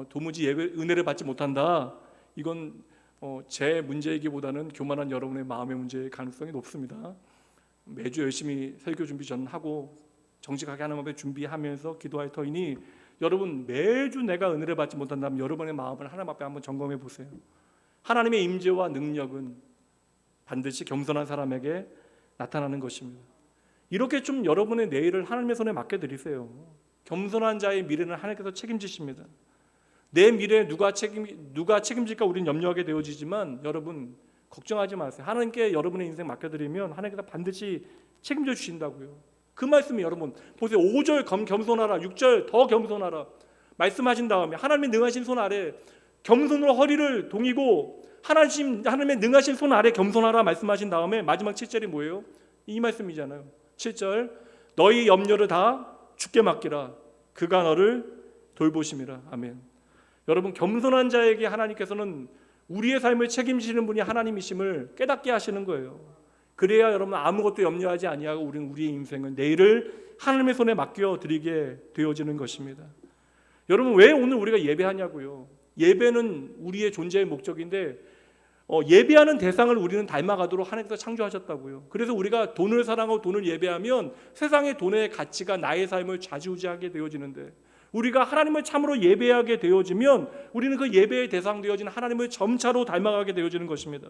도무지 은혜를 받지 못한다. 이건 제 문제이기보다는 교만한 여러분의 마음의 문제일 가능성이 높습니다. 매주 열심히 설교 준비 저는 하고 정직하게 하나님 앞에 준비하면서 기도할 터이니 여러분, 매주 내가 은혜를 받지 못한다면 여러분의 마음을 하나님 앞에 한번 점검해 보세요. 하나님의 임재와 능력은 반드시 겸손한 사람에게 나타나는 것입니다. 이렇게 좀 여러분의 내일을 하나님의 손에 맡겨드리세요. 겸손한 자의 미래는 하나님께서 책임지십니다. 내 미래에 누가 책임질까 우리는 염려하게 되어지지만 여러분 걱정하지 마세요. 하나님께 여러분의 인생 맡겨드리면 하나님께서 반드시 책임져 주신다고요. 그 말씀이 여러분 보세요. 5절 겸손하라, 6절 더 겸손하라 말씀하신 다음에 하나님의 능하신 손 아래 겸손으로 허리를 동이고 하나님의 능하신 손 아래 겸손하라 말씀하신 다음에 마지막 7절이 뭐예요? 이 말씀이잖아요. 7절 너희 염려를 다 주께 맡기라 그가 너를 돌보심이라. 아멘. 여러분, 겸손한 자에게 하나님께서는 우리의 삶을 책임지시는 분이 하나님이심을 깨닫게 하시는 거예요. 그래야 여러분 아무것도 염려하지 아니하고 우리는 우리의 인생을 내일을 하나님의 손에 맡겨 드리게 되어지는 것입니다. 여러분, 왜 오늘 우리가 예배하냐고요? 예배는 우리의 존재의 목적인데 예배하는 대상을 우리는 닮아가도록 하나님께서 창조하셨다고요. 그래서 우리가 돈을 사랑하고 돈을 예배하면 세상의 돈의 가치가 나의 삶을 좌지우지하게 되어지는데, 우리가 하나님을 참으로 예배하게 되어지면 우리는 그 예배의 대상 되어진 하나님을 점차로 닮아가게 되어지는 것입니다.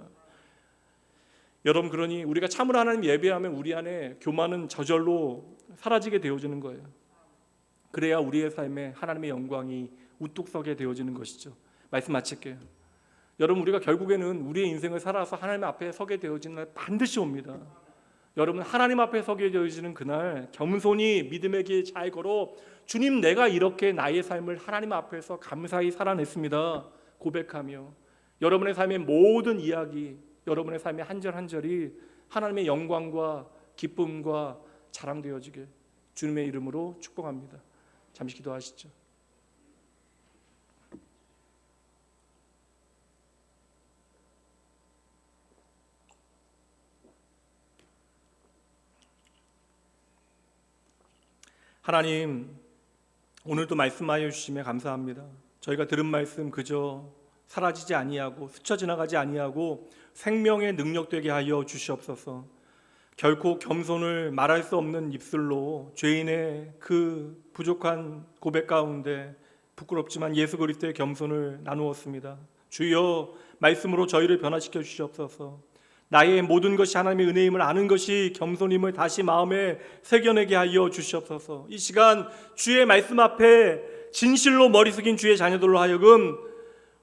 여러분, 그러니 우리가 참으로 하나님 예배하면 우리 안에 교만은 저절로 사라지게 되어지는 거예요. 그래야 우리의 삶에 하나님의 영광이 우뚝 서게 되어지는 것이죠. 말씀 마칠게요. 여러분, 우리가 결국에는 우리의 인생을 살아서 하나님 앞에 서게 되어지는 날 반드시 옵니다. 여러분, 하나님 앞에 서게 되어지는 그날 겸손히 믿음의 길 잘 걸어 주님, 내가 이렇게 나의 삶을 하나님 앞에서 감사히 살아냈습니다 고백하며 여러분의 삶의 모든 이야기, 여러분의 삶의 한 절 한 절이 하나님의 영광과 기쁨과 자랑되어지게 주님의 이름으로 축복합니다. 잠시 기도하시죠. 하나님, 오늘도 말씀하여 주시며 감사합니다. 저희가 들은 말씀 그저 사라지지 아니하고 스쳐 지나가지 아니하고 생명의 능력 되게 하여 주시옵소서. 결코 겸손을 말할 수 없는 입술로 죄인의 그 부족한 고백 가운데 부끄럽지만 예수 그리스도의 겸손을 나누었습니다. 주여, 말씀으로 저희를 변화시켜 주시옵소서. 나의 모든 것이 하나님의 은혜임을 아는 것이 겸손임을 다시 마음에 새겨내게 하여 주시옵소서. 이 시간 주의 말씀 앞에 진실로 머리 숙인 주의 자녀들로 하여금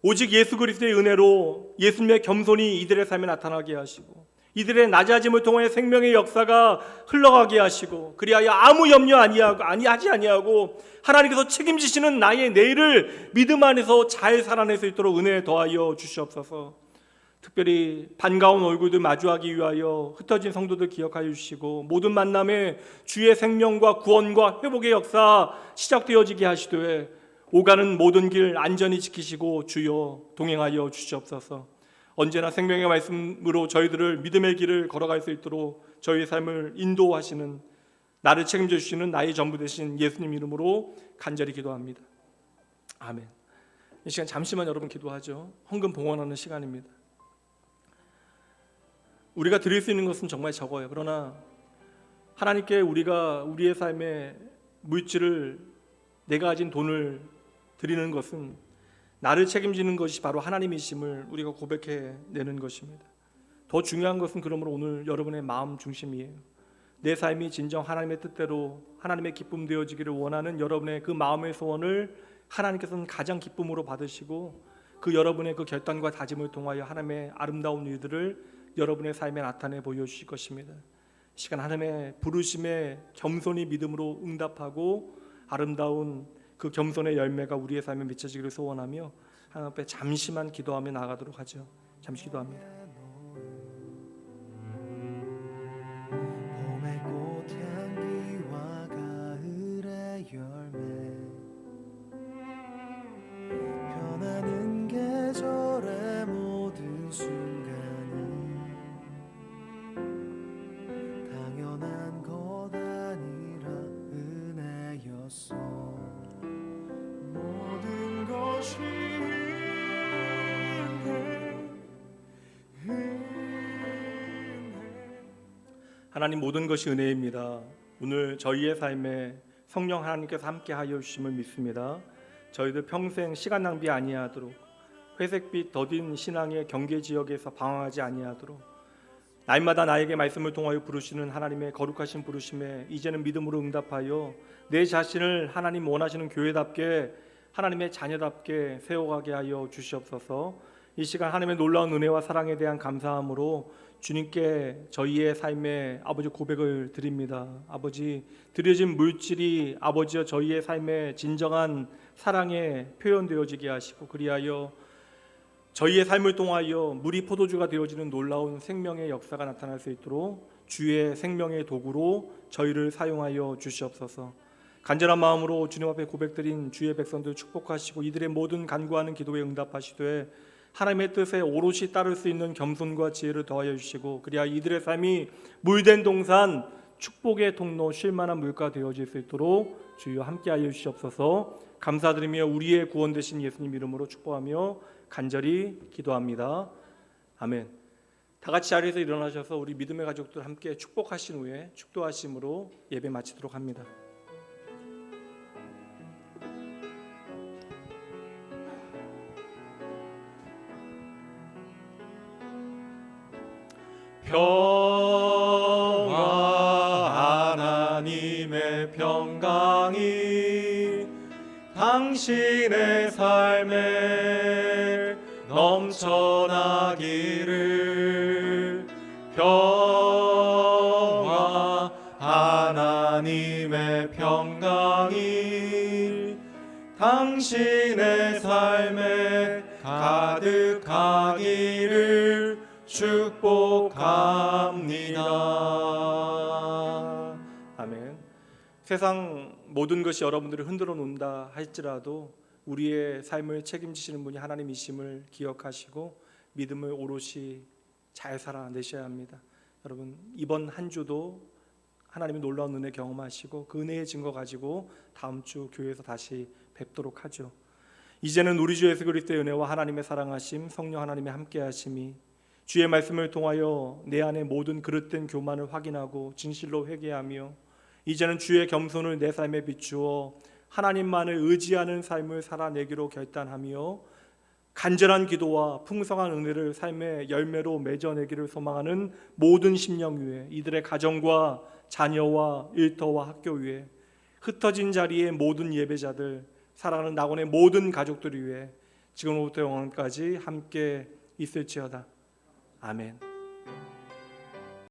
오직 예수 그리스도의 은혜로 예수님의 겸손이 이들의 삶에 나타나게 하시고 이들의 낮아짐을 통해 생명의 역사가 흘러가게 하시고 그리하여 아무 염려 하지 아니하고 하나님께서 책임지시는 나의 내일을 믿음 안에서 잘 살아낼 수 있도록 은혜 더하여 주시옵소서. 특별히 반가운 얼굴들 마주하기 위하여 흩어진 성도들 기억하여 주시고 모든 만남에 주의 생명과 구원과 회복의 역사 시작되어지게 하시되 오가는 모든 길 안전히 지키시고 주여 동행하여 주시옵소서. 언제나 생명의 말씀으로 저희들을 믿음의 길을 걸어갈 수 있도록 저희의 삶을 인도하시는 나를 책임져 주시는 나의 전부 되신 예수님 이름으로 간절히 기도합니다. 아멘. 이 시간 잠시만 여러분 기도하죠. 헌금 봉헌하는 시간입니다. 우리가 드릴 수 있는 것은 정말 적어요. 그러나 하나님께 우리가 우리의 삶의 물질을 내가 가진 돈을 드리는 것은 나를 책임지는 것이 바로 하나님이심을 우리가 고백해내는 것입니다. 더 중요한 것은 그러므로 오늘 여러분의 마음 중심이에요. 내 삶이 진정 하나님의 뜻대로 하나님의 기쁨 되어지기를 원하는 여러분의 그 마음의 소원을 하나님께서는 가장 기쁨으로 받으시고 그 여러분의 그 결단과 다짐을 통하여 하나님의 아름다운 일들을 여러분의 삶에 나타내 보여주실 것입니다. 이 시간 하나님의 부르심에 겸손히 믿음으로 응답하고 아름다운 그 겸손의 열매가 우리의 삶에 맺혀지기를 소원하며 하나님 앞에 잠시만 기도하며 나아가도록 하죠. 잠시 기도합니다. 봄의 꽃향기와 가을의 열매 변하는 계절의 모든 순간이 당연한 것 아니라 은혜였어. 모든 것이 하나님, 모든 것이 은혜입니다. 오늘 저희의 삶에 성령 하나님께서 함께하여 주심을 믿습니다. 저희들 평생 시간 낭비 아니하도록 회색빛 더딘 신앙의 경계 지역에서 방황하지 아니하도록 날마다 나에게 말씀을 통하여 부르시는 하나님의 거룩하신 부르심에 이제는 믿음으로 응답하여 내 자신을 하나님 원하시는 교회답게 하나님의 자녀답게 세워가게 하여 주시옵소서. 이 시간 하나님의 놀라운 은혜와 사랑에 대한 감사함으로 주님께 저희의 삶의 아버지 고백을 드립니다. 아버지, 드려진 물질이 아버지여 저희의 삶의 진정한 사랑에 표현되어지게 하시고 그리하여 저희의 삶을 통하여 물이 포도주가 되어지는 놀라운 생명의 역사가 나타날 수 있도록 주의 생명의 도구로 저희를 사용하여 주시옵소서. 간절한 마음으로 주님 앞에 고백드린 주의 백성들 축복하시고 이들의 모든 간구하는 기도에 응답하시되 하나님의 뜻에 오롯이 따를 수 있는 겸손과 지혜를 더하여 주시고 그리하여 이들의 삶이 물된 동산 축복의 통로 쉴만한 물가 되어질 수 있도록 주여 함께하여 주시옵소서. 감사드리며 우리의 구원 되신 예수님 이름으로 축복하며 간절히 기도합니다. 아멘. 다 같이 자리에서 일어나셔서 우리 믿음의 가족들 함께 축복하신 후에 축도하심으로 예배 마치도록 합니다. 평화 하나님의 평강이 당신의 삶에 넘쳐나기를. 평화 하나님의 평강이 당신의 삶에 가득하기를 축복합니다. 아멘. 세상 모든 것이 여러분들을 흔들어 놓는다 할지라도 우리의 삶을 책임지시는 분이 하나님이심을 기억하시고 믿음을 오롯이 잘 살아내셔야 합니다. 여러분 이번 한 주도 하나님의 놀라운 은혜 경험하시고 그 은혜의 증거 가지고 다음 주 교회에서 다시 뵙도록 하죠. 이제는 우리 주 예수 그리스도의 은혜와 하나님의 사랑하심 성령 하나님의 함께하심이 주의 말씀을 통하여 내 안의 모든 그릇된 교만을 확인하고 진실로 회개하며 이제는 주의 겸손을 내 삶에 비추어 하나님만을 의지하는 삶을 살아내기로 결단하며 간절한 기도와 풍성한 은혜를 삶의 열매로 맺어내기를 소망하는 모든 심령 위에 이들의 가정과 자녀와 일터와 학교 위에 흩어진 자리의 모든 예배자들 사랑하는 낙원의 모든 가족들 위에 지금부터 영원까지 함께 있을지어다. 아멘.